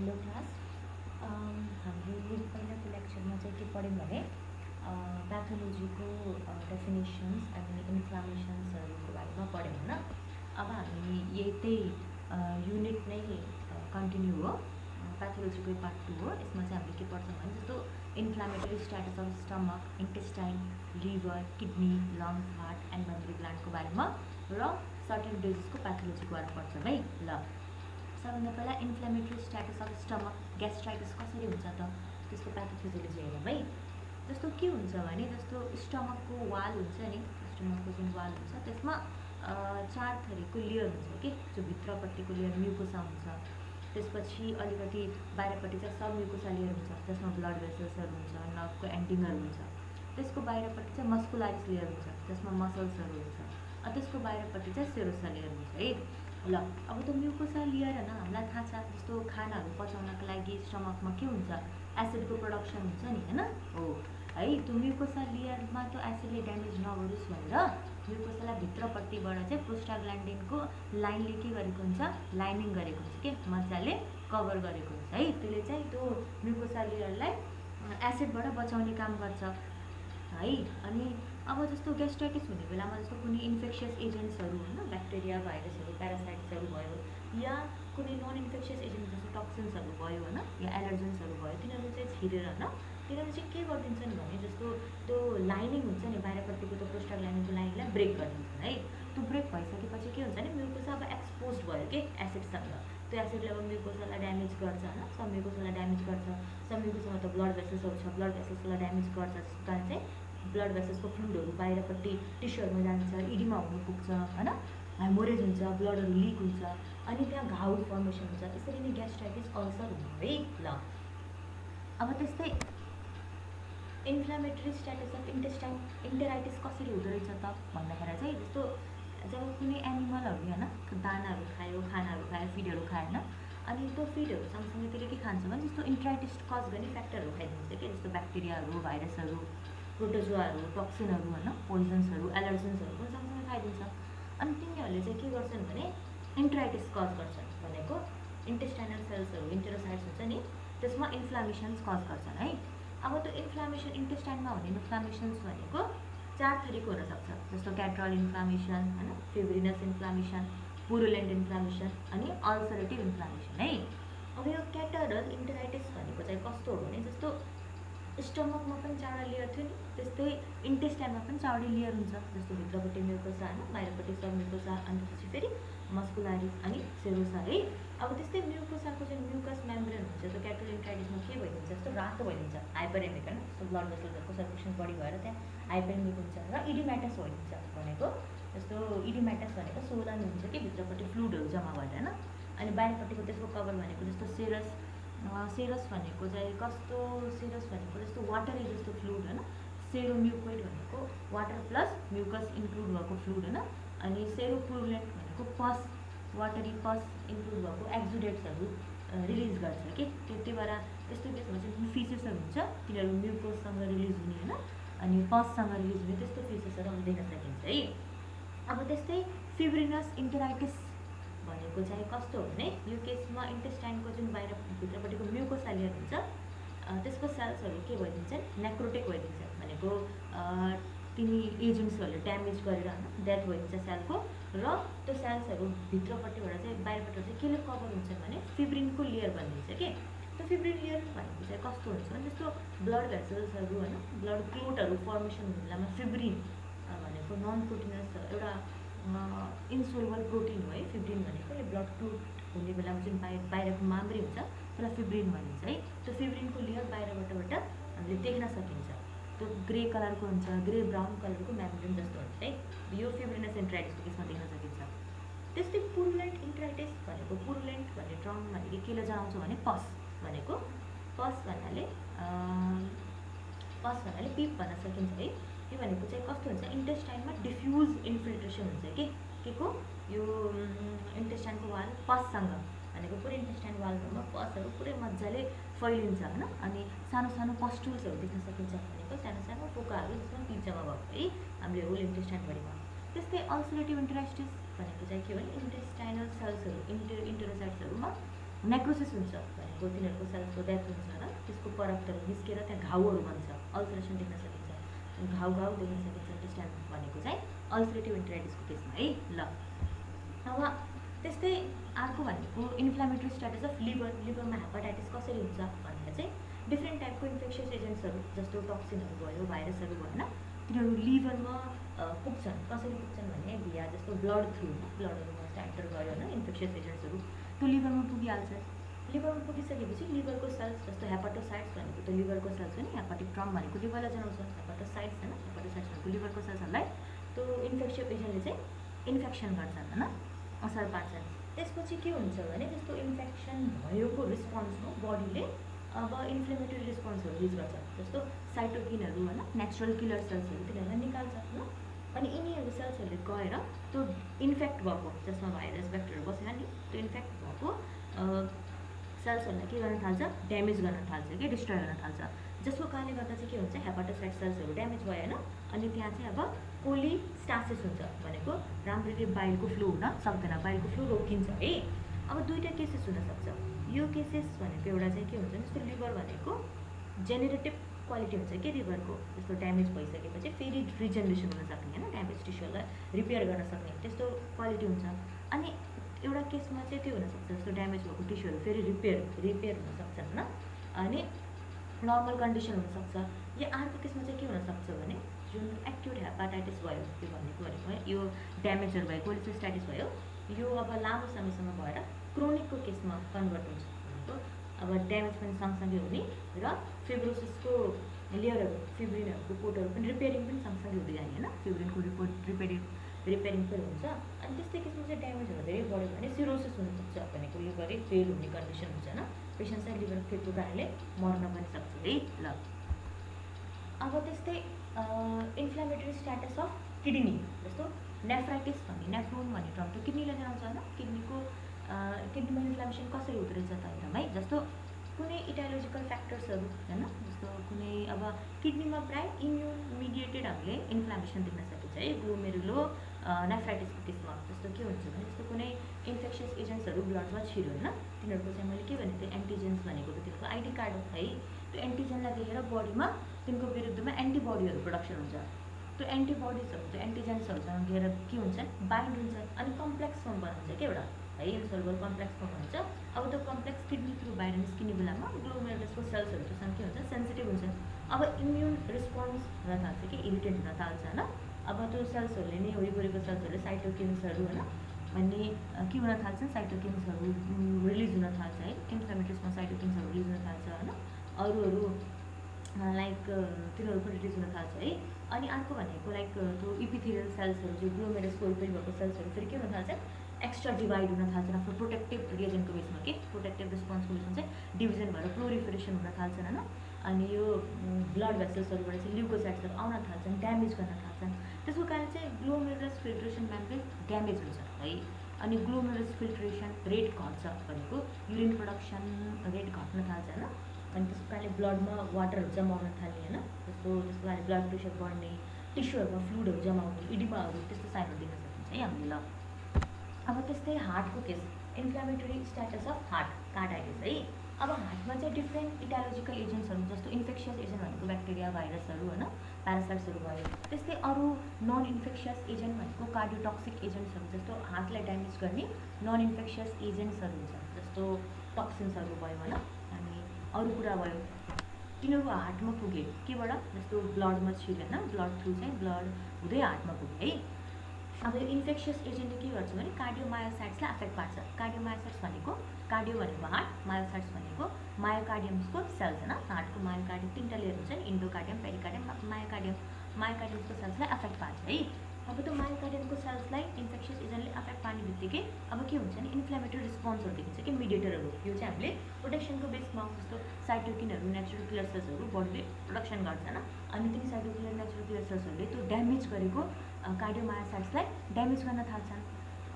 Hello class. हामीले पहिलाको लेक्चरमा चाहिँ के पढ्यौँ भने प्याथोलोजीको डेफिनेसन्स अनि इन्फ्लामेसन्सहरूको बारेमा पढ्यौँ होइन। अब हामी त्यही युनिट नै कन्टिन्यू हो, प्याथोलोजीको पार्ट 2 हो। यसमा चाहिँ हामीले के पढ्छौँ भने जस्तो inflammatory status of stomach, intestine, liver, kidney, lungs, heart and memory ग्ल्यान्डको बारेमा र सर्टेन डिजिजको प्याथोलोजीको बारेमा पढ्छौँ है। ल, सबभन्दा पहिला inflammatory status of stomach, gastritis कसरी हुन्छ त त्यसको प्याथोफिजियोलोजी हेरौँ है। जस्तो के हुन्छ भने जस्तो स्टमकको वाल हुन्छ नि, स्टमकको जुन वाल हुन्छ त्यसमा 4 थरीको लेयर हुन्छ कि, जो भित्रपट्टिको लेयर म्युकोसा हुन्छ, त्यसपछि अलिकति बाहिरपट्टि चाहिँ सब म्युकोसा लेयर हुन्छ जसमा ब्लड भेसल्सहरू हुन्छ, नर्भको एन्डिङहरू हुन्छ। त्यसको बाहिरपट्टि चाहिँ मस्कुलारिस लेयर हुन्छ जसमा मसल्सहरू हुन्छ, त्यसको बाहिरपट्टि चाहिँ सेरोसा लेयर हुन्छ है। ल, अब त्यो म्युकोसा लेयर होइन, हामीलाई थाहा छ जस्तो खानाहरू पचाउनको लागि स्टमकमा के हुन्छ, एसिडको प्रोडक्सन हुन्छ नि होइन हो है। त्यो म्युकोसा लेयरमा त्यो एसिडले ड्यामेज नगरोस् भनेर म्युकोसालाई भित्रपट्टिबाट चाहिँ प्रोस्टाग्ल्यान्डिनको लाइनले के गरेको हुन्छ, लाइनिङ गरेको हुन्छ कि मजाले कभर गरेको हुन्छ है। त्यसले चाहिँ त्यो म्युकोसा लेयरलाई एसिडबाट बचाउने काम गर्छ है। अनि अब जस्तो ग्यास्ट्राइटिस हुने बेलामा जस्तो कुनै इन्फेक्सियस एजेन्ट्सहरू होइन, ब्याक्टेरिया, भाइरसहरू, प्यारासाइट्सहरू भयो, या कुनै नन इन्फेक्सियस एजेन्ट जस्तो टक्सिन्सहरू भयो होइन, या एलर्जेन्सहरू भयो, तिनीहरू चाहिँ छिरेर होइन, तिनीहरू चाहिँ के गरिदिन्छन् भने जस्तो त्यो लाइनिङ हुन्छ नि बाहिरपट्टिको त्यो प्रोस्टाग्ल्यान्डिनको लाइनलाई ब्रेक गरिदिन्छन् है। त्यो ब्रेक भइसकेपछि के हुन्छ भने म्युकोसा अब एक्सपोज भयो कि एसिडसँग। त्यो एसिडले अब म्युकोसालाई ड्यामेज गर्छ होइन, सब म्युकोसालाई ड्यामेज गर्छ। सब म्युकोसामा त ब्लड भेसल्सहरू छ, ब्लड भेसल्सलाई ड्यामेज गर्छ, जसको कारण चाहिँ ब्लड भेसल्सको फ्लुइडहरू बाहिरपट्टि टिस्युहरूमा जान्छ, इडिमा हुन पुग्छ होइन, हेमोरेज हुन्छ, ब्लडहरू लिक हुन्छ, अनि त्यहाँ घाउ फर्मेसन हुन्छ। यसरी नै ग्यास्ट्राइटिस अल्सर हुने है। ल, अब त्यस्तै इन्फ्लामेटरी स्ट्याटस अफ इन्टेस्टाइन, इन्टेराइटिस कसरी हुँदो रहेछ त भन्दाखेरि चाहिँ जस्तो जब कुनै एनिमलहरू होइन दानाहरू खायो, खानाहरू खायो, फिडहरू खायो होइन, अनि त्यो फिडहरू सँगसँगै त्यसले के खान्छ भने जस्तो इन्टेराइटिस कज गर्ने फ्याक्टरहरू खाइदिन्छ कि, जस्तो ब्याक्टेरियाहरू, भाइरसहरू, प्रोटोजोआहरू, टक्सिनहरू होइन, पोइजन्सहरू, एलर्जेन्सहरू पनि सँगसँगै खाइदिन्छ। अनि तिनीहरूले चाहिँ के गर्छन् भने इन्टेराइटिस कज गर्छन् भनेको इन्टेस्टाइनल सेल्सहरू, इन्टेरोसाइट्स हुन्छ नि, त्यसमा इन्फ्लामेसन्स कज गर्छन् है। अब त्यो इन्फ्लामेसन इन्टेस्टाइनमा हुने इन्फ्लामेसन्स भनेको 4 थरीको हुनसक्छ, जस्तो क्याट्रल इन्फ्लामेसन होइन, फिब्रिनस इन्फ्लामेसन, पुरुलेन्ट इन्फ्लामेसन अनि अल्सरेटिभ इन्फ्लामेसन है। अब यो क्याटरल इन्टेराइटिस भनेको चाहिँ कस्तो हो भने जस्तो स्टमकमा पनि 4वटा लेयर थियो नि, त्यस्तै इन्टेस्टाइनमा पनि 4वटा लेयर हुन्छ, जस्तो भित्रपट्टि म्युकोसा होइन, बाहिरपट्टि सब म्युकोसा, अनि त्यसपछि फेरि मस्कुलारिस अनि सेरोसा है। अब त्यस्तै म्युकोसाको जुन म्युकस मेम्ब्रेन हुन्छ त्यो क्याटरल इन्टेराइटिसमा के भइदिन्छ, जस्तो रातो भइदिन्छ, हाइपरेमिक होइन, जस्तो ब्लड भेसल्सहरूको सर्कुलेसन बढी भएर त्यहाँ हाइपरेमिक हुन्छ, र इडिमेटस भइदिन्छ भनेको जस्तो इडिमेटस भनेको सोलन हुन्छ कि भित्रपट्टि फ्लुइडहरू जम्मा भएर होइन, अनि बाहिरपट्टिको त्यसको कभर भनेको जस्तो सेरस भनेको चाहिँ कस्तो, सेरस भनेको जस्तो वाटरै जस्तो फ्लुइड होइन, सेरोम्युकोइड भनेको वाटर प्लस म्युकस इन्क्लुड भएको फ्लुइड होइन, अनि सेरोपुरुलेन्ट भनेको पस, वाटरी पस इन्क्लुड भएको एक्जुडेट्सहरू रिलिज गर्छ कि, त्यही भएर त्यस्तो केसमा चाहिँ फिसेसहरू हुन्छ, तिनीहरू म्युकोससँग रिलिज हुने होइन, अनि पससँग रिलिज हुने त्यस्तो फिसेसहरू हामी देख्न सकिन्छ है। अब त्यस्तै फिब्रिनस इन्टेराइटिस भनेको चाहिँ कस्तो हो भने यो केसमा इन्टेस्टाइनको जुन बाहिर भित्रपट्टिको म्युकोसा लेयर हुन्छ त्यसको सेल्सहरू के भइदिन्छन्, नेक्रोटिक भइदिन्छ भनेको तिनी एजेन्ट्सहरूले ड्यामेज गरेर होइन डेथ भइदिन्छ सेलको, र त्यो सेल्सहरू भित्रपट्टिबाट चाहिँ बाहिरपट्टि चाहिँ केले कभर हुन्छ भने फिब्रिनको लेयर बनिन्छ कि। त्यो फिब्रिन लेयर भनेको चाहिँ कस्तो हुन्छ भने जस्तो ब्लड भेसल्सहरू होइन, ब्लड क्लोटहरू फर्मेसन हुने बेलामा फिब्रिन भनेको नन प्रोटिनस एउटा इन्सोल्युबल प्रोटिन हो है। फिब्रिन भनेको यो ब्लड क्लोट हुने बेलामा जुन बाहिरको माम्री हुन्छ त्यसलाई फिब्रिन भनिन्छ है। त्यो फिब्रिनको लेयर बाहिरबाट हामीले देख्न सकिन्छ, त्यो ग्रे कलरको हुन्छ, ग्रे ब्राउन कलरको मेम्ब्रेन जस्तो हुन्छ है। यो फिब्रिनस इन्टेराइटिसको केसमा देख्न सकिन्छ। त्यस्तै पुरुलेन्ट इन्टेराइटिस भनेको, पुरुलेन्ट भन्ने टर्म भनेको केले जनाउँछ भने पस भनेको, पस भन्नाले पिप भन्न सकिन्छ है। यो भनेको चाहिँ कस्तो हुन्छ, इन्टेस्टाइनमा डिफ्युज इन्फिल्ट्रेसन हुन्छ के को यो इन्टेस्टाइनको वाल पससँग भनेको पुरै इन्टेस्टाइन वालमा पसहरू पुरै मजाले फैलिन्छ होइन, अनि सानो सानो पस्टुल्सहरू देख्न सकिन्छ भनेको सानो सानो पोकाहरू जसमा पिप जम्मा भएको है हामीले होल इन्टेस्टाइनभरिमा। त्यस्तै अल्सरेटिभ इन्टेराइटिस भनेको चाहिँ के भने इन्टेस्टाइनल सेल्सहरू, इन्टेरोसाइट्सहरूमा नेक्रोसिस हुन्छ भनेको तिनीहरूको सेल्सको डेथ हुन्छ होइन, त्यसको परक्टहरू निस्केर त्यहाँ घाउहरू बन्छ, अल्सरेसन देख्न सकिन्छ, घाउ देख्न सकिन्छ इन्टेस्टाइन भनेको चाहिँ अल्सरेटिभ एन्टेराइटिसको केसमा है। ल अब त्यस्तै अर्को भनेको इन्फ्लामेटरी स्ट्याटस अफ लिभरमा हेपाटाइटिस कसरी हुन्छ भन्दा चाहिँ डिफ्रेन्ट टाइपको इन्फेक्सियस एजेन्ट्सहरू जस्तो टक्सिनहरू भयो, भाइरसहरू भयो होइन, तिनीहरू लिभरमा पुग्छन्। कसरी पुग्छन् भने भिया जस्तो ब्लड थ्रु, ब्लडहरूमा एन्टर गयो होइन इन्फेक्सियस एजेन्ट्सहरू, त्यो लिभरमा पुगिहाल्छ। लिभरमा पुगिसकेपछि लिभरको सेल्स जस्तो हेपाटोसाइट्स भनेको त लिभरको सेल्स हो नि, हेपाटिक ट्रम भनेको लिभरलाई जनाउँछ, हेपाटोसाइट्स होइन, हेपाटोसाइट्स भनेको लिभरको सेल्सहरूलाई त्यो इन्फेक्सियस एजेन्टले चाहिँ इन्फेक्सन गर्छन् होइन, असर पार्छन्। त्यसपछि के हुन्छ भने जस्तो इन्फेक्सन भएको रिस्पोन्समा बडीले अब इन्फ्लेमेटरी रिस्पोन्सहरू युज गर्छ, जस्तो साइटोकिनहरू होइन, नेचुरल किलर सेल्सहरू तिनीहरूलाई निकाल्छ होइन। अनि यिनीहरू सेल्सहरूले गएर त्यो इन्फेक्ट भएको, जसमा भाइरस ब्याक्टेरिया बसेन नि, त्यो इन्फेक्ट भएको सेल्सहरूलाई के गर्न थाल्छ, ड्यामेज गर्न थाल्छ कि डिस्ट्रोय गर्न थाल्छ, जसको कारणले गर्दा चाहिँ के हुन्छ, हेपाटोसाइट सेल्सहरू ड्यामेज भयो होइन। अनि त्यहाँ चाहिँ अब कोलिस्टासिस हुन्छ भनेको राम्ररी बाइलको फ्लो हुन सक्दैन, बाइलको फ्लो रोकिन्छ है। अब दुईवटा केसेस हुनसक्छ। यो केसेस भनेको एउटा चाहिँ के हुन्छ, जस्तो लिभर भनेको जेनेरेटिभ क्वालिटी हुन्छ कि लिभरको, जस्तो ड्यामेज भइसकेपछि फेरि रिजेनेरेसन हुन सक्ने होइन, ड्यामेज टिस्युलाई रिपेयर गर्न सक्ने त्यस्तो क्वालिटी हुन्छ। अनि एउटा केसमा चाहिँ त्यो हुनसक्छ, जस्तो ड्यामेज भएको टिस्युहरू फेरि रिपेयर हुनसक्छ होइन, अनि नर्मल कन्डिसन हुनसक्छ। या अर्को केसमा चाहिँ के हुनसक्छ भने जुन एक्युट हेपाटाइटिस भयो, त्यो भनेको यो ड्यामेजहरू भयो, कोलिसिस्टाइटिस भयो, यो अब लामो समयसम्म भएर क्रोनिकको केसमा कन्भर्ट हुन्छ भनेको अब ड्यामेज पनि सँगसँगै हुने र फिब्रोसिसको लेयरहरू, फिब्रिनहरूको कोटहरू पनि रिपेयरिङ पनि सँगसँगै हुँदै जाने होइन, फिब्रिनको रिपेयरिङ पनि हुन्छ। अनि त्यस्तै किसिमको चाहिँ ड्यामेजहरू धेरै बढ्यो भने सिरोसिस हुनसक्छ भनेको लिभरै फेल हुने कन्डिसन हुन्छ होइन, पेसेन्ट चाहिँ लिभर फेलको कारणले मर्न पनि सक्छ है। ल अब त्यस्तै इन्फ्लामेटरी स्ट्याटस अफ किडनी, जस्तो नेफ्राइटिस भन्ने, नेफ्रोन भन्ने टर्म त किडनीलाई जनाउँछ होइन। किडनीमा इन्फ्लामेसन कसरी हुँदो रहेछ त हेरौँ है, जस्तो कुनै इटालोजिकल फ्याक्टर्सहरू होइन, जस्तो कुनै अब किडनीमा प्रायः इम्युन मिडिएटेड हामीले इन्फ्लामेसन देख्न सकिन्छ है, ग्लोमेरुलो नेफ्राइटिसको केसमा। जस्तो के हुन्छ भने जस्तो कुनै इन्फेक्सियस एजेन्ट्सहरू ब्लडमा छिर्यो होइन, तिनीहरूको चाहिँ मैले के भनेको थिएँ, एन्टिजेन्स भनेको तिनीहरूको आइडी कार्ड हो है। त्यो एन्टिजेनलाई देखेर बडीमा तिनको विरुद्धमा एन्टिबडीहरू प्रोडक्सन हुन्छ। त्यो एन्टिबडिजहरू, त्यो एन्टिजेन्सहरूसँग गएर के हुन्छ, बाइन्ड हुन्छ अनि कम्प्लेक्स फर्म बनाउँछ क्या एउटा है, इन्सल्युबल कम्प्लेक्स फर्म हुन्छ। अब त्यो कम्प्लेक्स किडनी थ्रु बाहिर निस्किने बेलामा ग्लोमेरुलसको सेल्सहरू त्योसँग के हुन्छ, सेन्सिटिभ हुन्छ। अब इम्युन रिस्पोन्स हुन थाल्छ कि इरिटेट हुन थाल्छ होइन। अब त्यो सेल्सहरूले नै वरिपरिको सेल्सहरूले साइटोकिन्सहरू होइन भन्ने के हुन थाल्छ, साइटोकिन्सहरू रिलिज हुन थाल्छ है, इन्फ्लामेटरीमा साइटोकिन्सहरू रिलिज हुन थाल्छ होइन, अरू लाइक तिनीहरू पनि रिलिज हुन थाल्छ है। अनि अर्को भनेको लाइक त्यो इपिथेलियल सेल्सहरू, जो ग्लोमेरुलसको वरिपरि भएको सेल्सहरू फेरि के हुन थाल्छ, एक्स्ट्रा डिभाइड हुन थाल्छ आफ्नो प्रोटेक्टिभ रिएजेन्टको बेसमा के, प्रोटेक्टिभ रिस्पोन्सको बेसमा चाहिँ डिभिजन भएर प्लोरिफरेसन हुन थाल्छन् होइन। अनि यो ब्लड भेसल्सहरूबाट चाहिँ ल्युकोसाइट्सहरू आउन थाल्छन्, ड्यामेज गर्न थाल्छन्, त्यसको कारण चाहिँ ग्लोमेरुलस फिल्ट्रेसन मेम्ब्रेन ड्यामेज हुन्छ है। अनि ग्लोमेरुलस फिल्ट्रेसन रेट घट्छ भनेको युरिन प्रोडक्सन रेट घट्न थाल्छ होइन। अनि त्यसको कारणले ब्लडमा वाटरहरू जमा हुन थाल्ने होइन, त्यसको कारणले ब्लड प्रेसर बढ्ने, टिस्युहरूमा फ्लुइडहरू जमा हुने, इडिमाहरू, त्यस्तो साइनहरू देख्न सकिन्छ है हामीले। ल अब त्यस्तै हार्टको case, inflammatory status of heart, carditis है। अब हार्टमा चाहिँ डिफ्रेन्ट इटालोजिकल एजेन्ट्सहरू, जस्तो इन्फेक्सियस एजेन्ट भनेको ब्याक्टेरिया, भाइरसहरू होइन, प्यारासाइट्सहरू भयो। त्यस्तै अरू नन इन्फेक्सियस एजेन्ट भनेको कार्डियोटक्सिक एजेन्ट्सहरू, जस्तो हार्टलाई ड्यामेज गर्ने नन इन्फेक्सियस एजेन्ट्सहरू हुन्छ, जस्तो टक्सिन्सहरू भयो होइन। अनि अरू कुरा भयो, तिनीहरू हार्टमा पुगे केबाट, जस्तो ब्लडमा छिर्यो होइन, ब्लड थ्रु चाहिँ ब्लड हुँदै हार्टमा पुग्यो है। अब यो इन्फेक्सियस एजेन्टले के गर्छ भने कार्डियोमायोसाइट्सलाई अफेक्ट पार्छ। कार्डियोमायोसाइट्स भनेको, कार्डियो भनेको हार्ट, मायोसाइट्स भनेको मायोकार्डियम्सको सेल्स होइन। हार्टको मायोकार्डियम 3टा लेयर हुन्छ नि, इन्डोकार्डियम, पेरिकार्डियम, मायोकार्डियम। मायोकार्डियम्सको सेल्सलाई अफेक्ट पार्छ है। अब त्यो मायोकार्डियमको सेल्सलाई इन्फेक्सियस एजेन्टले अफेक्ट पार्ने बित्तिकै अब के हुन्छ नि, इन्फ्लामेटरी रिस्पोन्सहरू देखिन्छ कि मिडिएटरहरू, यो चाहिँ हामीले प्रोटेक्सनको बेसमा, जस्तो साइटोकिनहरू, नेचुरल किलर सेल्सहरू बडीले प्रोडक्सन गर्छ होइन। अनि ती साइटोकिनर, नेचुरल किलर सेल्सहरूले त्यो ड्यामेज गरेको कार्डियोमायोसाइट्सलाई ड्यामेज गर्न थाल्छन्।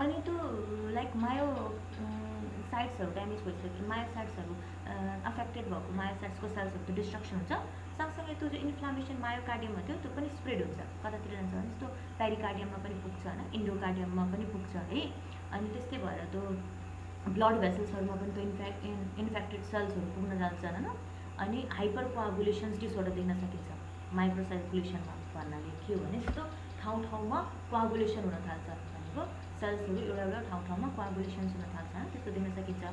अनि त्यो लाइक मायोसाइट्सहरू ड्यामेज भइसक्यो, मायोसाइट्सहरू अफेक्टेड भएको मायोसाइट्सको सेल्सहरूको डिस्ट्रक्सन हुन्छ। सँगसँगै त्यो जो इन्फ्लामेसन मायोकार्डियममा थियो त्यो पनि स्प्रेड हुन्छ, कतातिर जान्छ भने जस्तो पेरिकार्डियममा पनि पुग्छ होइन, इन्डोकार्डियममा पनि पुग्छ है। अनि त्यस्तै भएर त्यो ब्लड भेसल्सहरूमा पनि त्यो इन्फेक्टेड सेल्सहरू पुग्न जान्छ होइन। अनि हाइपर कोआगुलेसन्स डिसअर्डर देख्न सकिन्छ माइक्रोसार्कुलेसनमा। भन्नाले के हो भने जस्तो ठाउँमा कोआगुलेसन हुन थाल्छ भनेको सेल्सहरू एउटा ठाउँमा कोआगुलेसन्स हुन थाल्छ होइन, त्यस्तो देख्न सकिन्छ।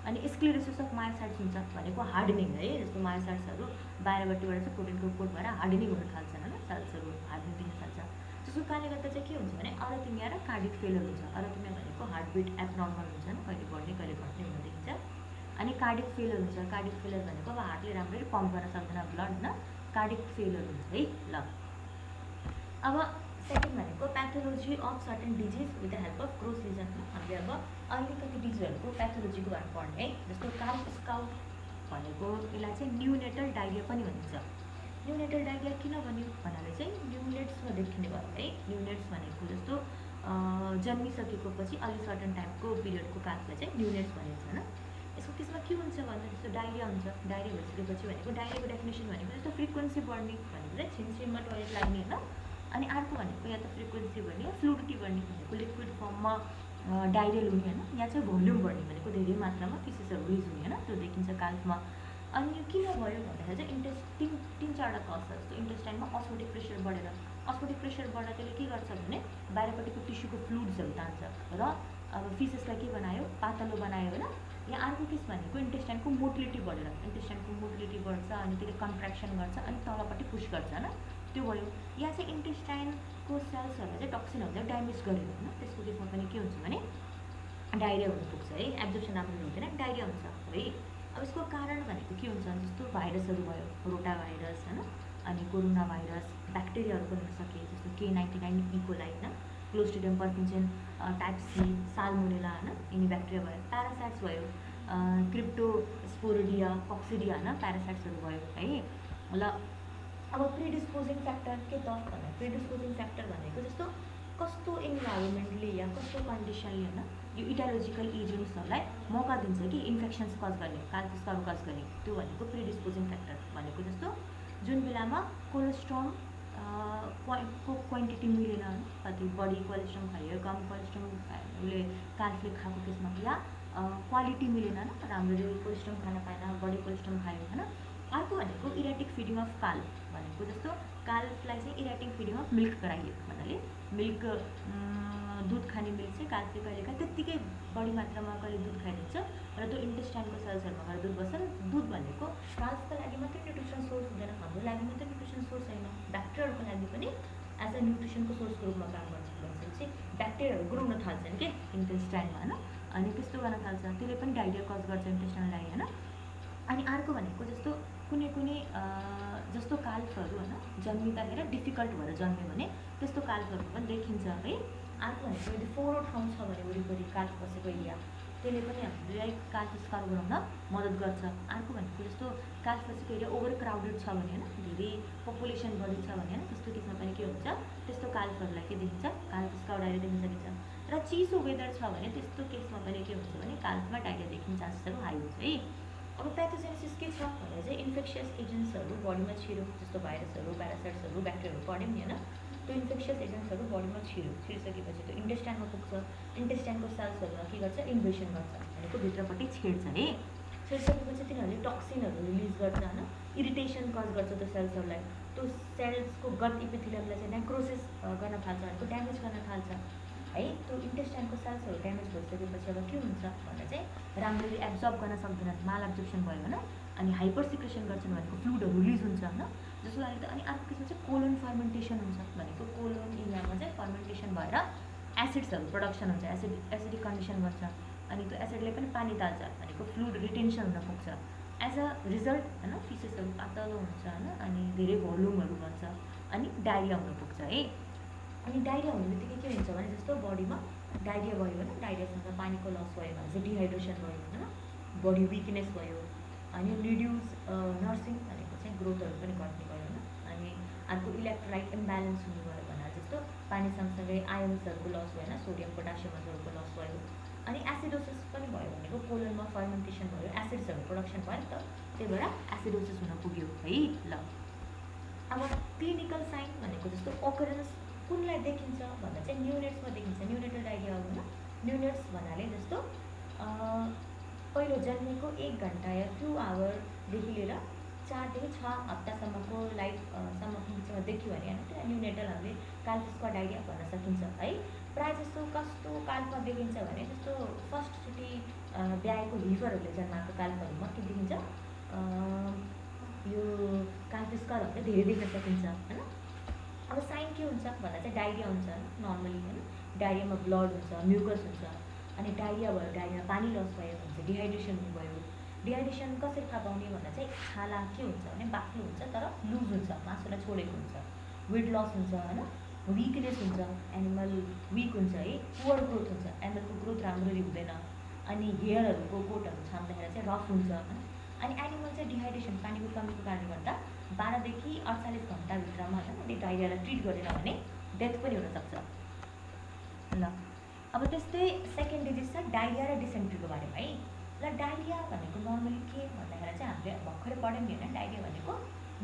अनि स्क्लेरोसिस अफ मायोसाइट्स हुन्छ भनेको हार्डनिङ है, जस्तो मायोसाइट्सहरू बाहिरबाटबाट चाहिँ प्रोटिनको कोट भएर हार्डनिङ हुन थाल्छन् होइन, सेल्सहरू हार्डनिङ दिन थाल्छ। त्यसको कारणले गर्दा चाहिँ के हुन्छ भने अरथिमिया र कार्डिक फेलर हुन्छ। अरथिमिया भनेको हार्टबिट एबनर्मल हुन्छ, कहिले बढ्ने कहिले घट्ने हुन देखिन्छ। अनि कार्डिक फेलर हुन्छ। कार्डिक फेलर भनेको अब हार्टले राम्ररी पम्प गर्न सक्दैन ब्लड होइन, कार्डिक फेलर हुन्छ है। ल अब सेकेन्ड भनेको pathology of certain disease with the help of cross lesion. हामीले अब अलिकति डिजिजहरूको प्याथोलोजीको बारेमा पढ्ने है। जस्तो कार्प स्काउट भनेको यसलाई चाहिँ न्युनेटल डायरिया पनि भनिन्छ। न्युनेटल डायरिया किन भन्यो भन्नाले चाहिँ न्युनेट्समा देखिने भयो है। न्युनेट्स भनेको जस्तो जन्मिसकेको पछि अलि सर्टन टाइपको पिरियडको काललाई चाहिँ न्युनेट्स भनिन्छ होइन। यसको त्यसमा के हुन्छ भन्दा जस्तो डायरिया हुन्छ। डायरिया भइसकेपछि भनेको डायरियाको डेफिनेसन भनेको जस्तो फ्रिक्वेन्सी बढ्ने भनेको चाहिँ छिनछिनमा टोइलेट लाग्ने होइन। अनि अर्को भनेको या त फ्रिक्वेन्सी बढ्ने या फ्लुइडिटी बढ्ने भनेको लिक्विड फर्ममा डाइरियल हुने होइन, या चाहिँ भोल्युम बढ्ने भनेको धेरै मात्रामा फिसेसहरू रिलिज हुने होइन, त्यो देखिन्छ काल्फमा। अनि किन भयो भन्दाखेरि चाहिँ तिन चारवटा कज छ। जस्तो इन्टेस्टाइनमा अस्मोटिक प्रेसर बढेर, अस्मोटिक प्रेसर बढ्दा त्यसले के गर्छ भने बाहिरपट्टिको टिस्युको फ्लुइड्सहरू तान्छ र अब फिसेसलाई के बनायो, पातलो बनायो होइन। या अर्को केस भनेको इन्टेस्टाइनको मोटिलिटी बढेर, इन्टेस्टाइनको मोटिलिटी बढ्छ अनि त्यसले कन्ट्र्याक्सन गर्छ अनि तलपट्टि पुस गर्छ होइन, त्यो भयो। या चाहिँ इन्टेस्टाइनको सेल्सहरूलाई चाहिँ टक्सिनहरूले ड्यामेज गर्यो होइन, त्यसको केसमा पनि के हुन्छ भने डायरिया हुन पुग्छ है। एब्जर्प्सन राम्रो हुँदैन, डायरिया हुन्छ है। अब यसको कारण भनेको के हुन्छ जस्तो भाइरसहरू भयो, रोटा भाइरस होइन, अनि कोरोना भाइरस, ब्याक्टेरियाहरू पनि हुन सके जस्तो K99 इकोलाई होइन, क्लोस्ट्रिडियम पर्किन्सन टाइप सी, साल्मोनेला होइन, यिनी ब्याक्टेरिया भयो। प्यारासाइट्स भयो, क्रिप्टोस्पोरिडिया, कक्सिडिया होइन, प्यारासाइट्सहरू भयो है। ल अब प्रिडिस्पोजिङ फ्याक्टर के त भन्दा प्रिडिस्पोजिङ फ्याक्टर भनेको जस्तो कस्तो इन्भाइरोमेन्टले या कस्तो कन्डिसनले होइन यो इटालोजिकल एजेन्ट्सहरूलाई मौका दिन्छ कि इन्फेक्सन्स कज गर्ने, काल्फस्कारो कज गर्ने, त्यो भनेको प्रिडिस्पोजिङ फ्याक्टर भनेको जस्तो जुन बेलामा कोलेस्ट्रम को क्वान्टिटी मिलेन होइन, कति बढी कोलेस्ट्रम खायो कम कोलेस्ट्रमले काल्फले खाएको केसमा, या क्वालिटी मिलेन होइन, राम्ररी कोलेस्ट्रम खान पाएन, बढी कोलेस्ट्रम खायो होइन। अर्को भनेको इरेटिक फिडिङ अफ काल्फ भनेको जस्तो काल्फलाई चाहिँ इरेटिक फिडिङ अफ मिल्क गराइयो भन्नाले मिल्क दुध खाने मिल्क चाहिँ काल्फले कहिलेकाहीँ त्यत्तिकै बढी मात्रामा कहिले दुध खाइदिन्छ र त्यो इन्टेस्टाइनको सेल्सहरूमा गएर दुध बस्छ। दुध भनेको काल्फको लागि मात्रै न्युट्रिसन सोर्स हुँदैन, हाम्रो लागि मात्रै न्युट्रिसन सोर्स होइन, ब्याक्टेरियाहरूको लागि पनि एज अ न्युट्रिसनको सोर्सको रूपमा काम गर्छ। भनेपछि ब्याक्टेरियाहरू ग्रो हुन थाल्छन् कि इन्टेस्टाइनमा होइन, अनि त्यस्तो गर्न थाल्छ, त्यसले पनि डायरिया कज गर्छ इन्टेस्टाइनलाई होइन। अनि अर्को भनेको जस्तो कुनै जस्तो काल्फहरू होइन जन्मिँदाखेरि डिफिकल्ट भएर जन्मियो भने त्यस्तो काल्फहरू पनि देखिन्छ है। अर्को भनेको यदि फोहोर ठाउँ छ भने वरिपरि काल्फ बसेको एरिया, त्यसले पनि हामीलाई काल्फस्कारो गराउन मद्दत गर्छ। अर्को भनेको जस्तो काल्फ बसेको एरिया ओभर क्राउडेड छ भने होइन, धेरै पपुलेसन बढी छ भने होइन, त्यस्तो केसमा पनि के हुन्छ त्यस्तो काल्फहरूलाई के देखिन्छ, काल्फस्कारो डायरिया देख्न सकिन्छ। र चिसो वेदर छ भने त्यस्तो केसमा पनि के हुन्छ भने काल्फमा डायरिया देखिने चान्सेसहरू हाई हुन्छ है। अब प्याथोजेनेसिस के छ भन्दा चाहिँ इन्फेक्सियस एजेन्ट्सहरू बडीमा छिरो, जस्तो भाइरसहरू, प्यारासाइट्सहरू, ब्याक्टेरियाहरू पढ्यौँ नि होइन, त्यो इन्फेक्सियस एजेन्ट्सहरू बडीमा छिरिसकेपछि त्यो इन्टेस्टाइनमा पुग्छ, इन्टेस्टाइनको सेल्सहरूमा के गर्छ इन्भेसन गर्छ भनेको भित्रपट्टि छेड्छ है। छेडिसकेपछि तिनीहरूले टक्सिनहरू रिलिज गर्छ होइन, इरिटेसन कज गर्छ त्यो सेल्सहरूलाई, त्यो सेल्सको गट इपिथेलियमलाई चाहिँ नेक्रोसिस गर्न थाल्छ भनेको ड्यामेज गर्न थाल्छ है। त्यो इन्टेस्टाइनको सेल्सहरू ड्यामेज भइसकेपछि अब के हुन्छ भन्दा चाहिँ राम्ररी एब्जर्ब गर्न सक्दैनन्, माल एब्जर्प्सन भयो होइन, अनि हाइपर सिक्रेसन गर्छन् भनेको फ्लुइडहरू रिलिज हुन्छ होइन, जसको लागि त। अनि अर्को किसिम चाहिँ कोलोन फर्मेन्टेसन हुन्छ भनेको कोलोन एरियामा चाहिँ फर्मेन्टेसन भएर एसिड्सहरू प्रोडक्सन हुन्छ, एसिडिक कन्डिसन बन्छ, अनि त्यो एसिडले पनि पानी ताल्छ भनेको फ्लुइड रिटेन्सन हुन पुग्छ। एज अ रिजल्ट होइन फिसेसहरू पातलो हुन्छ होइन, अनि धेरै भोल्युमहरू बन्छ अनि डायरिया हुन पुग्छ है। अनि डायरिया हुने बित्तिकै के हुन्छ भने जस्तो बडीमा डायरिया भयो होइन, डायरियासँग पानीको लस भयो भने चाहिँ डिहाइड्रेसन भयो होइन, बडी विकनेस भयो, अनि रिड्युस नर्सिङ भनेको चाहिँ ग्रोथहरू पनि घट्ने भयो होइन। अनि अर्को इलेक्ट्रोलाइट इम्ब्यालेन्स हुने भयो भन्नाले जस्तो पानी सँगसँगै आयन्सहरूको लस भयो होइन, सोडियम पोटासियमहरूको लस भयो। अनि एसिडोसिस पनि भयो भनेको कोलोनमा फर्मेन्टेसन भयो, एसिड्सहरू प्रोडक्सन भयो नि त, त्यही भएर एसिडोसिस हुन पुग्यो है। ल अब क्लिनिकल साइन भनेको जस्तो ओकरेन्स कुनलाई देखिन्छ भन्दा चाहिँ न्युनेट्समा देखिन्छ, न्युनेटल डायरिया होइन। न्युनेट्स भन्नाले जस्तो पहिलो जन्मेको 1 घन्टा या फ्यु आवरदेखि लिएर 4 देखि 6 हप्तासम्मको सम्मको बिचमा देखियो भने होइन त्यसलाई न्युनेटल हामीले कालफिस्का डायरिया भन्न सकिन्छ है। प्रायः जस्तो कस्तो कालमा देखिन्छ भने जस्तो फर्स्टचोटि ब्याएको हिफरहरूले जन्माएको कालहरूमा के देखिन्छ, यो कालफिस्का भन्दा धेरै देख्न सकिन्छ होइन। अब साइन के हुन्छ भन्दा चाहिँ डायरिया हुन्छ नर्मली होइन। डायरियामा ब्लड हुन्छ, म्युकस हुन्छ, अनि डायरिया भयो, डायरियामा पानी लस भयो भने चाहिँ डिहाइड्रेसन भयो। डिहाइड्रेसन कसरी थाहा पाउने भन्दा चाहिँ छाला के हुन्छ भने बाक्लो हुन्छ तर लुज हुन्छ, मासुलाई छोडेको हुन्छ, वेट लस हुन्छ होइन, विकनेस हुन्छ, एनिमल विक हुन्छ है, पुवर ग्रोथ हुन्छ, एनिमलको ग्रोथ राम्ररी हुँदैन, अनि हेयरहरूको कोटहरू छाम्दाखेरि चाहिँ रफ हुन्छ होइन। अनि एनिमल चाहिँ डिहाइड्रेसन पानीको कमीको कारणले गर्दा 12 देखि 48 घन्टाभित्रमा होइन उसले डायरियालाई ट्रिट गरेन भने डेथ पनि हुनसक्छ ल। अब त्यस्तै सेकेन्ड डिजिज छ डायरिया र डिसेन्ट्रीको बारेमा है। ल डायरिया भनेको नर्मली के भन्दाखेरि चाहिँ हामीले भर्खरै पढ्यौँ नि होइन। डायरिया भनेको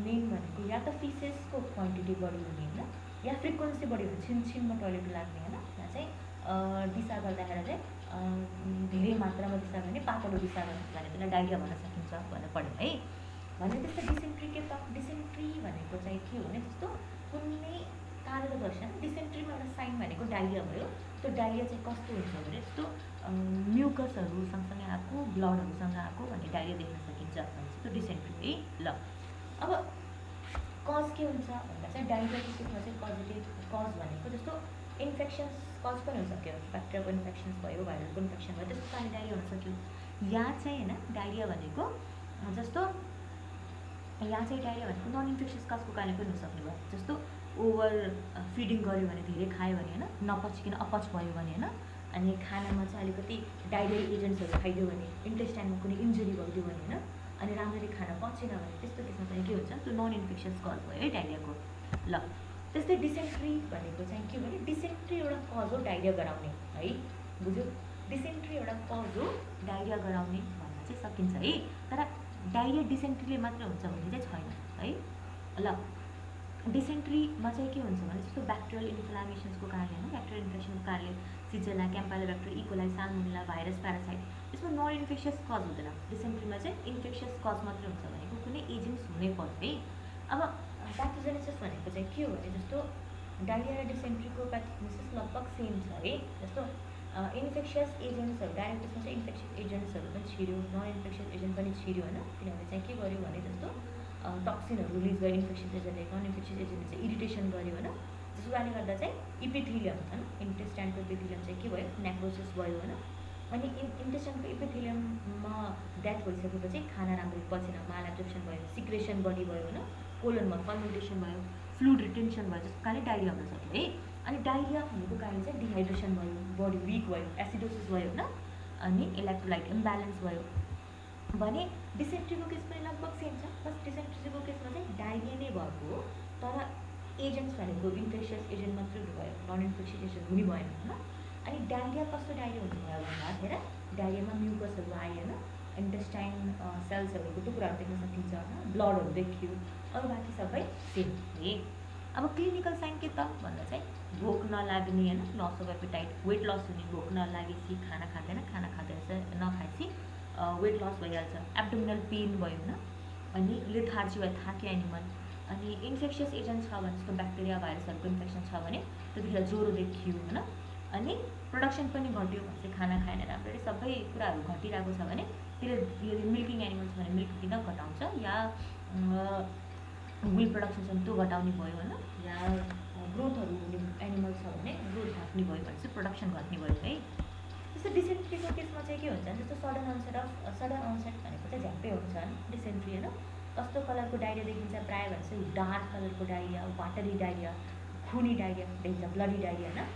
मेन भनेको या त फिसेसको क्वान्टिटी बढी हुने होइन, या फ्रिक्वेन्सी बढी हुने, छिनछिनमा टोइलेट लाग्ने होइन। यहाँ चाहिँ दिशा गर्दाखेरि चाहिँ धेरै मात्रामा दिशा गर्ने, पातलो दिशा गर्ने त्यसलाई डायरिया भन्न सकिन्छ भनेर पढ्यौँ है। भने त्यस्तै डिसेन्ट्री के त, डिसेन्ट्री भनेको चाहिँ के हो भने जस्तो कुनै कार्यदर्शन डिसेन्ट्रीमा एउटा साइन भनेको डायरिया भयो। त्यो डायरिया चाहिँ कस्तो हुन्छ भने जस्तो म्युकसहरू सँगसँगै आएको, ब्लडहरूसँग आएको भन्ने डायरिया देख्न सकिन्छ भने चाहिँ त्यो डिसेन्ट्री है ल। अब कज के हुन्छ भन्दा चाहिँ डायरियाको केसमा चाहिँ पोजिटिभ कज भनेको जस्तो इन्फेक्सन्स कज पनि हुनसक्यो, ब्याक्टेरियल इन्फेक्सन्स भयो, भाइरलको इन्फेक्सन भयो, त्यस्तो कारण डायरिया हुनसक्यो। यहाँ चाहिँ होइन डायरिया भनेको जस्तो यहाँ चाहिँ डायरिया भनेको नन इन्फेक्सियस कजको कारणले पनि हुनसक्ने भयो। जस्तो ओभर फिडिङ गऱ्यो भने, धेरै खायो भने होइन, नपचिकन अपच भयो भने होइन, अनि खानामा चाहिँ अलिकति डायरियल एजेन्ट्सहरू खाइदियो भने, इन्टेस्टाइनमा कुनै इन्जुरी भइदियो भने होइन, अनि राम्ररी खाना पचेन भने त्यस्तो केसमा चाहिँ के हुन्छ, त्यो नन इन्फेक्सियस कज भयो है डायरियाको ल। त्यस्तै डिसेन्ट्री भनेको चाहिँ के भने डिसेन्ट्री एउटा कज हो डायरिया गराउने है, बुझ्यो। डिसेन्ट्री एउटा कज हो डायरिया गराउने भन्न चाहिँ सकिन्छ है। तर डायरिया डिसेन्ट्रीले मात्र हुन्छ भन्ने चाहिँ छैन है ल। डिसेन्ट्रीमा चाहिँ के हुन्छ भने जस्तो ब्याक्टेरियल इन्फ्लामेसन्सको कारणले होइन, ब्याक्टेरियल इन्फेक्सनको कारणले सिजेला, क्याम्पाइलोबैक्टर, इकोलाई, साल्मोनेला, भाइरस, प्यारासाइट, यसमा नन इन्फेक्सियस कज हुँदैन। डिसेन्ट्रीमा चाहिँ इन्फेक्सियस कज मात्रै हुन्छ भनेको कुनै एजेन्ट्स हुनै पर्छ है। अब प्याथोजेनेसिस भनेको चाहिँ के हो भने जस्तो डायरिया र डिसेन्ट्रीको प्याथोजेनेसिस लगभग सेम छ है। जस्तो इन्फेक्सियस एजेन्ट्सहरू डाइरेक्ट त्यसमा चाहिँ इन्फेक्सियस एजेन्ट्सहरू पनि छिर्यो, नन इन्फेक्सियस एजेन्ट पनि छिर्यो होइन। किनभने चाहिँ के गर्यो भने जस्तो टक्सिनहरू रिलिज गर्यो इन्फेक्सियस एजेन्टले, नन इन्फेक्सियस एजेन्टले चाहिँ इरिटेसन गर्यो होइन। त्यसको कारणले गर्दा चाहिँ इपिथेलियम होइन, इन्टेस्टाइनको इपिथेलियम चाहिँ के भयो, नेक्रोसिस भयो होइन। अनि इन्टेस्टाइनको इपिथेलियममा डेथ भइसकेपछि खाना राम्ररी पचेन, माल एब्जर्प्सन भयो, सिक्रेसन बढी भयो होइन, कोलनमा फर्मेन्टेसन भयो, फ्लुइड रिटेन्सन भयो, जसको कारणले डायरिया हुन सक्यो है। अनि डायरिया हुनुको कारण चाहिँ डिहाइड्रेसन भयो, बडी विक भयो, एसिडोसिस भयो होइन, अनि इलेक्ट्रोलाइट इम्ब्यालेन्स भयो। भने डिसेन्ट्रीको केस पनि लगभग सेम छ, बस डिसेन्ट्रीको केसमा चाहिँ डायरिया नै भएको हो तर एजेन्ट्स भनेको इन्फेक्सियस एजेन्ट मात्रै भयो, नन इन्फेक्सियस एजेन्ट हुने भएन होइन। अनि डायरिया कस्तो डायरिया हुन्छ भन्दाखेरि डायरियामा म्युकसहरू आयो होइन, इन्टेस्टाइन सेल्सहरूको टुक्राहरू देख्न सकिन्छ होइन, ब्लडहरू देखियो, अरू बाँकी सबै सेम है। अब क्लिनिकल साइन के त भन्दा चाहिँ भोक नलाग्ने होइन, loss of appetite, weight loss हुने, भोक नलागेपछि खाना खाँदैन, खाना खाँदैन नखाएपछि वेट लस भइहाल्छ, एब्डोमिनल पेन भयो होइन, अनि लेथार्जी भयो, थाक्यो एनिमल। अनि इन्फेक्सियस एजेन्ट छ भने जस्तो ब्याक्टेरिया, भाइरसहरूको इन्फेक्सन छ भने त्यतिखेर ज्वरो देखियो होइन, अनि प्रोडक्सन पनि घट्यो भनेपछि खाना खाएन राम्ररी, सबै कुराहरू घटिरहेको छ भने त्यसले यदि मिल्किङ एनिमल्स भने मिल्क दिन घटाउँछ, या मिल्क प्रोडक्सन छ भने त्यो घटाउने भयो होइन, या ग्रोथहरू हुने एनिमल्स छ भने ग्रोथ घट्ने भयो भने चाहिँ प्रोडक्सन घट्ने भयो है। जस्तो डिसेन्ट्रीको केसमा चाहिँ के हुन्छ जस्तो सडन अनसेट भनेको चाहिँ झ्याप्पै हुन्छ डिसेन्ट्री होइन। कस्तो कलरको डायरिया देखिन्छ प्रायः भने चाहिँ डार्क कलरको डायरिया, वाटरी डायरिया, खुनी डायरिया देखिन्छ, ब्लडी डायरिया होइन।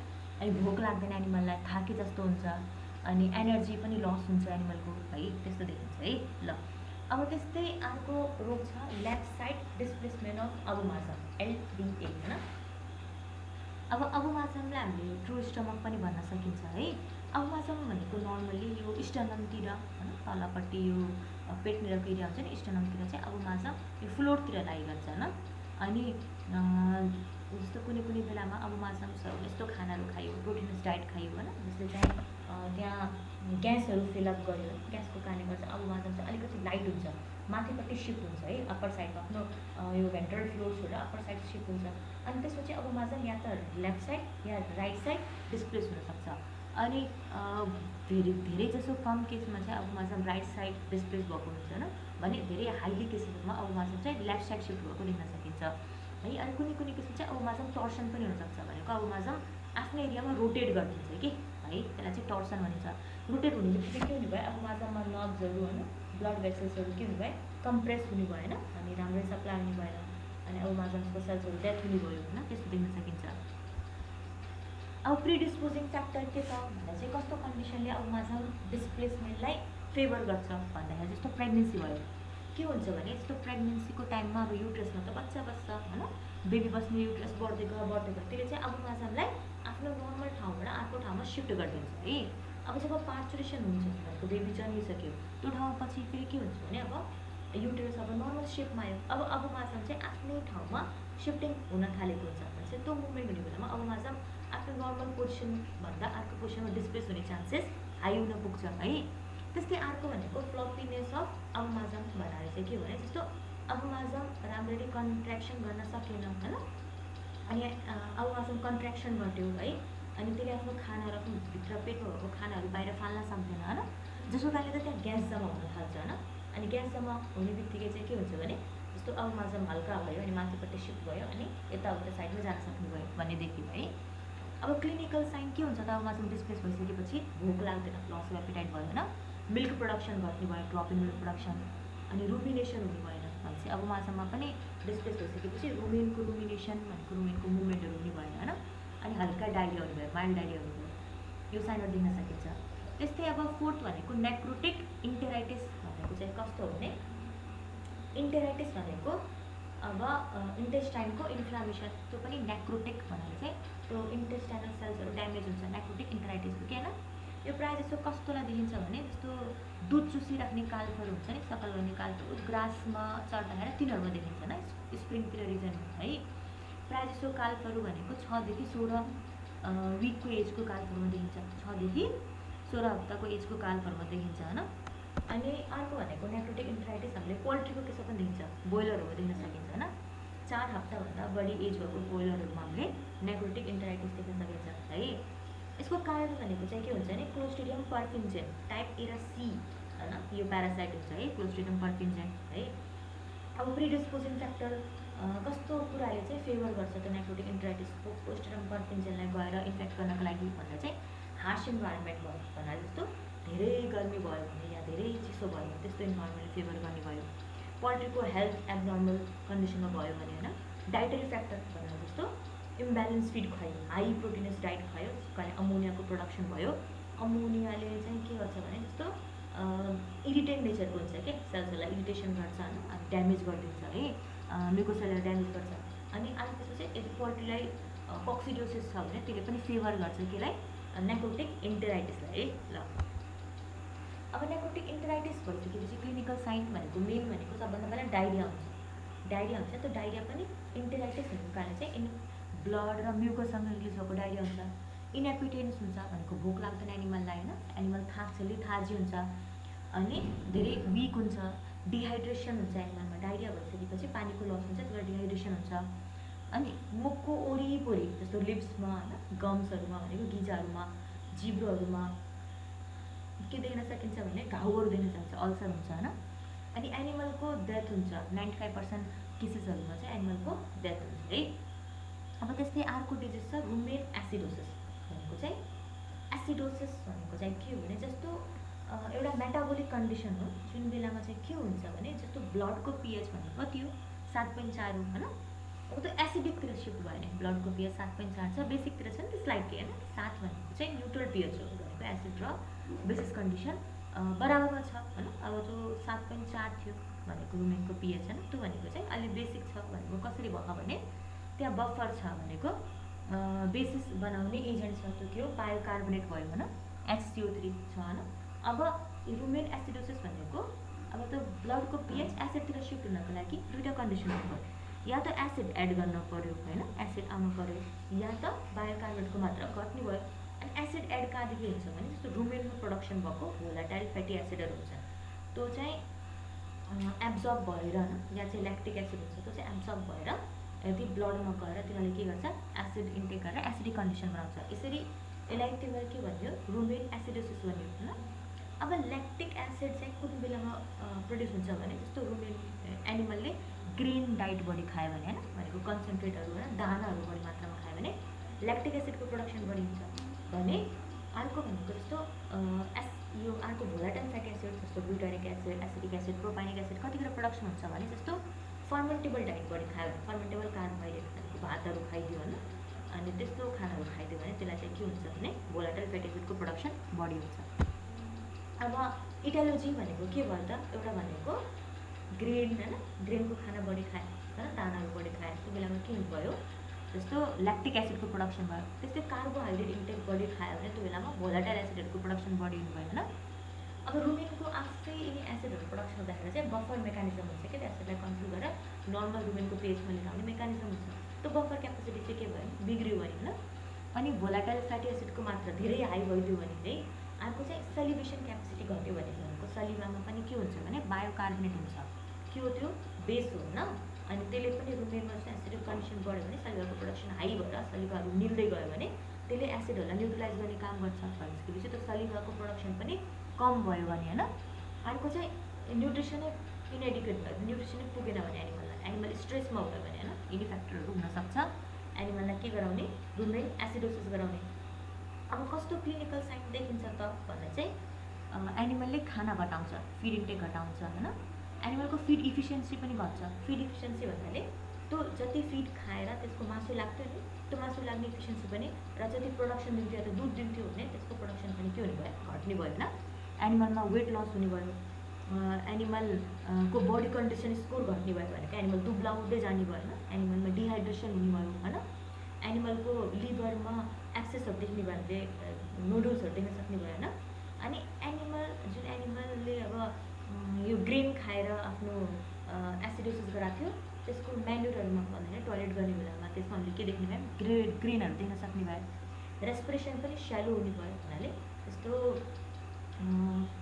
अनि भोक लाग्दैन एनिमललाई, थाके जस्तो हुन्छ, अनि एनर्जी पनि लस हुन्छ एनिमलको है, त्यस्तो देखिन्छ है ल। अब त्यस्तै अर्को रोग छ left side displacement of abomasum, LDA होइन। अब अबोमाजमलाई हामीले ट्रु स्टमक पनि भन्न सकिन्छ है। अबोमाजम भनेको नर्मली यो स्टर्नमतिर होइन, तलपट्टि यो पेटनिरको एरिया हुन्छ नि, स्टर्नमतिर चाहिँ अबोमाजम यो फ्लोरतिर लागिगर्छ होइन। अनि जस्तो कुनै कुनै बेलामा अबोमाजम यस्तो खानाहरू खायो, प्रोटिनस डाइट खायो होइन, जसले चाहिँ त्यहाँ ग्यासहरू फिलअप गर्यो, ग्यासको कारणले गर्दा अबुमाजम चाहिँ अलिकति लाइट हुन्छ, माथिपट्टि सिफ्ट हुन्छ है, अप्पर साइडमा आफ्नो यो भेन्ट्रल फ्लोर्सहरू अप्पर साइड सिफ्ट हुन्छ। अनि त्यसपछि अबुमाजम या त लेफ्ट साइड या राइट साइड डिस्प्लेस हुनसक्छ। अनि धेरै जसो कम केसमा चाहिँ अबुमाजम राइट साइड डिस्प्लेस भएको हुन्छ होइन, भने धेरै हाइली केसेसमा अबुमाजम चाहिँ लेफ्ट साइड सिफ्ट भएको देख्न सकिन्छ है। अनि कुनै केसमा चाहिँ अबुमाजम टर्सन पनि हुनसक्छ, भनेको अबुमाजम आफ्नो एरियामा रोटेट गरिदिन्छ कि है, त्यसलाई चाहिँ टर्सन भनिन्छ। रोटेट हुने बित्तिकै के हुने भयो, अबुमाजममा नर्भ्सहरू होइन, ब्लड भेसल्सहरू के हुने भयो, कम्प्रेस हुने भएन, अनि राम्ररी सप्लाई हुने भएन, अनि अबुमाजमको सेल्सहरू डेथ हुने भयो होइन, त्यस्तो देख्न सकिन्छ। अब प्रिडिस्पोजिङ फ्याक्टर के छ भन्दा चाहिँ कस्तो कन्डिसनले अबुमाजम डिस्प्लेसमेन्टलाई फेभर गर्छ भन्दाखेरि जस्तो प्रेग्नेन्सी भयो, के हुन्छ भने जस्तो प्रेग्नेन्सीको टाइममा अब युट्रसमा त बच्चा बस्छ होइन, बेबी बस्ने युट्रस बढ्दै गयो त्यसले चाहिँ अबुमाजमलाई आफ्नो नर्मल ठाउँबाट अर्को ठाउँमा सिफ्ट गरिदिन्छ है। अब जब पार्चुरेसन हुन्छ भनेको बेबी जन्मिसक्यो, त्यो ठाउँपछि फेरि के हुन्छ भने अब युटेरस अब नर्मल सेपमा आयो, अब अबुमाजम चाहिँ आफ्नै ठाउँमा सिफ्टिङ हुन थालेको हुन्छ भनेपछि त्यो मुभमेन्ट हुने बेलामा अबुमाजम आफ्नो नर्मल पोजिसनभन्दा अर्को पोजिसनमा डिस्प्लेस हुने चान्सेस हाई हुन पुग्छ है। त्यस्तै अर्को भनेको फ्लपिनेस अफ अबुमाजम भन्नाले चाहिँ के भने जस्तो अबुमाजम राम्ररी कन्ट्र्याक्सन गर्न सकेन होइन, अनि अबुमाजम कन्ट्र्याक्सन गर्थ्यो है, अनि त्यसले आफ्नो खानाहरू आफ्नो भित्र पेटमा भएको खानाहरू बाहिर फाल्न सक्दैन होइन, जसको कारणले त त्यहाँ ग्यास जम्मा हुन थाल्छ होइन। अनि ग्यास जम्मा हुने बित्तिकै चाहिँ के हुन्छ भने जस्तो अबुमाजम हल्का भयो अनि माथिपट्टि सिफ्ट भयो अनि यताउता साइडमा जान सक्ने भयो भन्ने देख्यो है। अब क्लिनिकल साइन के हुन्छ त, अबुमाजम डिस्प्लेस भइसकेपछि भोक लाग्दैन, लस अफ एपिटाइट भयो होइन, मिल्क प्रोडक्सन घट्ने भयो, ड्रप इन मिल्क प्रोडक्सन, अनि रुमिनेसन हुने भएन भनेपछि अबुमाजममा पनि डिस्प्लेस भइसकेपछि रुमिनेसन भनेको रुमेनको मुभमेन्टहरू हुने भएन होइन, अनि हल्का डायरिया हुने भयो, माइल्ड डायरिया हुने भयो, यो साइनहरू देख्न सकिन्छ। त्यस्तै अब फोर्थ भनेको नेक्रोटिक इन्टेराइटिस भनेको चाहिँ कस्तो हो भने इन्टेराइटिस भनेको अब इन्टेस्टाइनको इन्फ्लामेसन, त्यो पनि नेक्रोटिक भन्नाले चाहिँ त्यो इन्टेस्टाइनल सेल्सहरू ड्यामेज हुन्छ, नेक्रोटिक इन्टेराइटिस हो कि होइन। यो प्रायः जस्तो कस्तोलाई देखिन्छ भने जस्तो दुध चुसिराख्ने कालफहरू हुन्छ नि, सकल गर्ने कालफहरू ग्रासमा चढ्दाखेरि तिनीहरूमा देखिन्छ होइन, स्प्रिङतिर रिजन है। प्रायः जस्तो कालफहरू भनेको 6 देखि 16 विकको एजको कालफहरूमा देखिन्छ, 6 देखि 16 हप्ताको एजको कालफहरूमा देखिन्छ होइन। अनि अर्को भनेको नेक्रोटिक इन्टेराइटिस हामीले पोल्ट्रीको केसमा पनि देखिन्छ, ब्रोइलरहरू देख्न सकिन्छ होइन, 4 हप्ताभन्दा बढी एज भएको ब्रोइलरहरूमा हामीले नेक्रोटिक इन्टेराइटिस देख्न सकिन्छ है। यसको कारण भनेको चाहिँ के हुन्छ भने क्लोस्ट्रिडियम पर्फिन्जेन टाइप ए र सी होइन, यो प्यारासाइट हुन्छ है क्लोस्ट्रिडियम पर्फिन्जेन है। अब प्रिडिस्पोजिङ फ्याक्टर कस्तो कुराले चाहिँ फेभर गर्छ त नेक्रोटिक इन्टेराइटिसको क्लोस्ट्रिडियम पर्फिन्जेनलाई गएर इन्फेक्ट गर्नको लागि भन्दा चाहिँ हार्स इन्भाइरोमेन्ट भयो भन्नाले जस्तो धेरै गर्मी भयो भने या धेरै चिसो भयो भने त्यस्तो इन्भाइरोमेन्टले फेभर गर्ने भयो, पोल्ट्रीको हेल्थ एब्नर्मल कन्डिसनमा भयो भने होइन, डाइटरी फ्याक्टर भन्नाले जस्तो इम्ब्यालेन्स फिड खायो, हाई प्रोटिनस डाइट खायो, त्यसको कारण अमोनियाको प्रोडक्सन भयो, अमोनियाले चाहिँ के गर्छ भने जस्तो इरिटेन्ट नेचरको हुन्छ कि सेल्सहरूलाई इरिटेसन गर्छ होइन, अनि ड्यामेज गरिदिन्छ है, म्युकोसेललाई ड्यामेज गर्छ। अनि अर्को चाहिँ यदि पोल्ट्रीलाई कक्सिडियोसिस छ भने त्यसले पनि फेभर गर्छ केलाई, नेक्रोटिक इन्टेराइटिसलाई है। ल अब नेक्रोटिक इन्टेराइटिस भइसकेपछि क्लिनिकल साइन भनेको मेन भनेको सबभन्दा पहिला डायरिया हुन्छ, त्यो डायरिया पनि इन्टेराइटिस हुनुको कारण चाहिँ ब्लड र म्युकोसँग रिलिज भएको डायरिया हुन्छ। इनएपिटेन्स हुन्छ भनेको भोक लाग्दैन एनिमललाई होइन, एनिमल थाक्छ, लिथार्जी हुन्छ, अनि धेरै विक हुन्छ, डिहाइड्रेसन हुन्छ एनिमलमा, डायरिया भइसकेपछि पानीको लस हुन्छ, त्यसबाट डिहाइड्रेसन हुन्छ। अनि मुखको वरिपरि जस्तो लिप्समा होइन, गम्सहरूमा भनेको गिजाहरूमा, जिब्रोहरूमा के देख्न सकिन्छ भने घाउहरू देख्न सकिन्छ, अल्सर हुन्छ होइन। अनि एनिमलको डेथ हुन्छ, 95% केसेसहरूमा चाहिँ एनिमलको डेथ हुन्छ है। अब त्यस्तै अर्को डिजिज छ रुमेन एसिडोसिस भनेको चाहिँ एसिडोसिस भनेको चाहिँ के हो भने जस्तो एउटा मेटाबोलिक कन्डिसन हो, जुन बेलामा चाहिँ के हुन्छ भने जस्तो ब्लडको पिएच भनेको कति हो 7.4 हो होइन, अब त्यो एसिडिकतिर सिफ्ट भयो भने ब्लडको पिएच 7.4 छ, बेसिकतिर छ नि त स्लाइडली होइन, 7 भनेको चाहिँ न्युट्रल पिएच हो भनेको एसिड र बेसिस कन्डिसन बराबरमा छ होइन। अब त्यो 7.4 थियो भनेको रुमेनको पिएच होइन, त्यो भनेको चाहिँ अलि बेसिक छ भनेको कसरी भयो भने त्यहाँ बफर छ भनेको बेसिस बनाउने एजेन्ट छ, त्यो के हो बायोकार्बोनेट भयो होइन, HCO3 छ होइन। अब रुमेन एसिडोसिस भनेको अब त्यो ब्लडको पिएच एसिडतिर सिफ्ट हुनको लागि दुईवटा कन्डिसन भयो, या त एसिड एड गर्न पर्यो होइन, एसिड आउनु पर्यो, या त बायोकार्बोनेटको मात्रा घट्ने भयो। अनि एसिड एड कहाँदेखि हुन्छ भने जस्तो रुमेनमा प्रोडक्सन भएको भोलाटाइल फ्याटी एसिडहरू हुन्छ, त्यो चाहिँ एब्जर्ब भएर या चाहिँ ल्याक्टिक एसिड हुन्छ, त्यो चाहिँ एब्जर्ब भएर यदि ब्लडमा गएर तिनीहरूले के गर्छ, एसिड इन्टेक गरेर एसिडिक कन्डिसन बनाउँछ। यसरी यसलाई त्यही भएर के भन्यो, रुमेन एसिडोसिस भन्यो होइन। अब ल्याक्टिक एसिड चाहिँ कुन बेलामा प्रड्युस हुन्छ भने जस्तो रुमेन एनिमलले ग्रेन डाइट बढी खायो भने होइन, भनेको कन्सन्ट्रेटहरू होइन, दानाहरू बढी मात्रामा खायो भने ल्याक्टिक एसिडको प्रोडक्सन बढी हुन्छ भने अर्को भनेको जस्तो यो अर्को भोलाटाइल फ्याटी एसिड जस्तो ब्युटारिक एसिड, एसिडिक एसिड, प्रोपाइनिक एसिड कतिखेर प्रोडक्सन हुन्छ भने जस्तो फर्मेन्टेबल डाइट बढी खायो भने, फर्मेन्टेबल कार्बोहाइड्रेट भनेको भातहरू खाइदियो होइन, अनि त्यस्तो खानाहरू खाइदियो भने त्यसलाई चाहिँ के हुन्छ भने भोलाटाइल फ्याटी एसिडको प्रोडक्सन बढी हुन्छ। अब इटालोजी भनेको के भयो त, एउटा भनेको ग्रेन होइन, ग्रेनको खाना बढी खायो होइन, दानाहरू बढी खायो, त्यो बेलामा के भयो जस्तो ल्याक्टिक एसिडको प्रोडक्सन भयो। त्यस्तै कार्बोहाइड्रेट इन्टेक बढी खायो भने त्यो बेलामा भोलाटाइल एसिडहरूको प्रोडक्सन बढी हुनु भयो होइन। अब रुमेनको आफै यिनी एसिडहरू प्रोडक्सन हुँदाखेरि चाहिँ बफर मेकानिजम हुन्छ कि, एसिडलाई कन्ट्रोल गरेर नर्मल रुमेनको पेजमा लिएर आउने मेकानिजम हुन्छ। त्यो बफर क्यापेसिटी चाहिँ के भयो, बिग्रियो भने होइन। अनि भोलाटाइल फ्याटी एसिडको मात्रा धेरै हाई भइदियो भने चाहिँ अर्को चाहिँ सलिभेसन क्यापेसिटी घट्यो भनेको सलिभामा पनि के हुन्छ भने बायोकार्बोनेट हुन्छ, के हो त्यो बेस हो होइन। अनि त्यसले पनि रुमेनमा चाहिँ एसिडिक कन्डिसन बढ्यो भने सलिभाको प्रोडक्सन हाई भएर सलिभाहरू निल्दै गयो भने त्यसले एसिडहरूलाई न्युट्रलाइज गर्ने काम गर्छ भनेपछि त्यो सलिभाको प्रोडक्सन पनि कम भयो भने होइन। अर्को चाहिँ न्युट्रिसनै इनएडिक्वेट भयो, न्युट्रिसनै पुगेन भने एनिमल स्ट्रेसमा भयो भने होइन, यिनी फ्याक्टरहरू हुनसक्छ एनिमललाई के गराउने, रुमेन एसिडोसिस गराउने। अब कस्तो क्लिनिकल साइन देखिन्छ त भन्दा चाहिँ एनिमलले खाना घटाउँछ, फिड इन्टेक घटाउँछ होइन, एनिमलको फिड इफिसियन्सी पनि घट्छ। फिड इफिसियन्सी भन्नाले त्यो जति फिड खाएर त्यसको मासु लाग्थ्यो नि, त्यो मासु लाग्ने इफिसियन्सी पनि र जति प्रोडक्सन दिन्थ्यो या दुध दिन्थ्यो भने त्यसको प्रोडक्सन पनि के हुने भयो, घट्ने भयो होइन। एनिमलमा वेट लस हुने भयो, एनिमलको बडी कन्डिसन स्कोर घट्ने भयो भनेको एनिमल दुब्लाउँदै जाने भयो होइन, एनिमलमा डिहाइड्रेसन हुने भयो होइन, एनिमलको लिभरमा एक्सेसहरू देख्ने भयो भने नुडल्सहरू देख्न सक्ने भयो होइन। अनि जुन एनिमलले अब यो ग्रेन खाएर आफ्नो एसिडोसिस गराएको थियो त्यसको म्यान्युरहरूमा भन्दाखेरि टोयलेट गर्ने बेलामा त्यसमा हामीले के देख्ने भयो, ग्रेनहरू देख्न सक्ने भयो। रेस्पिरेसन पनि स्यालो हुने भयो हुनाले त्यस्तो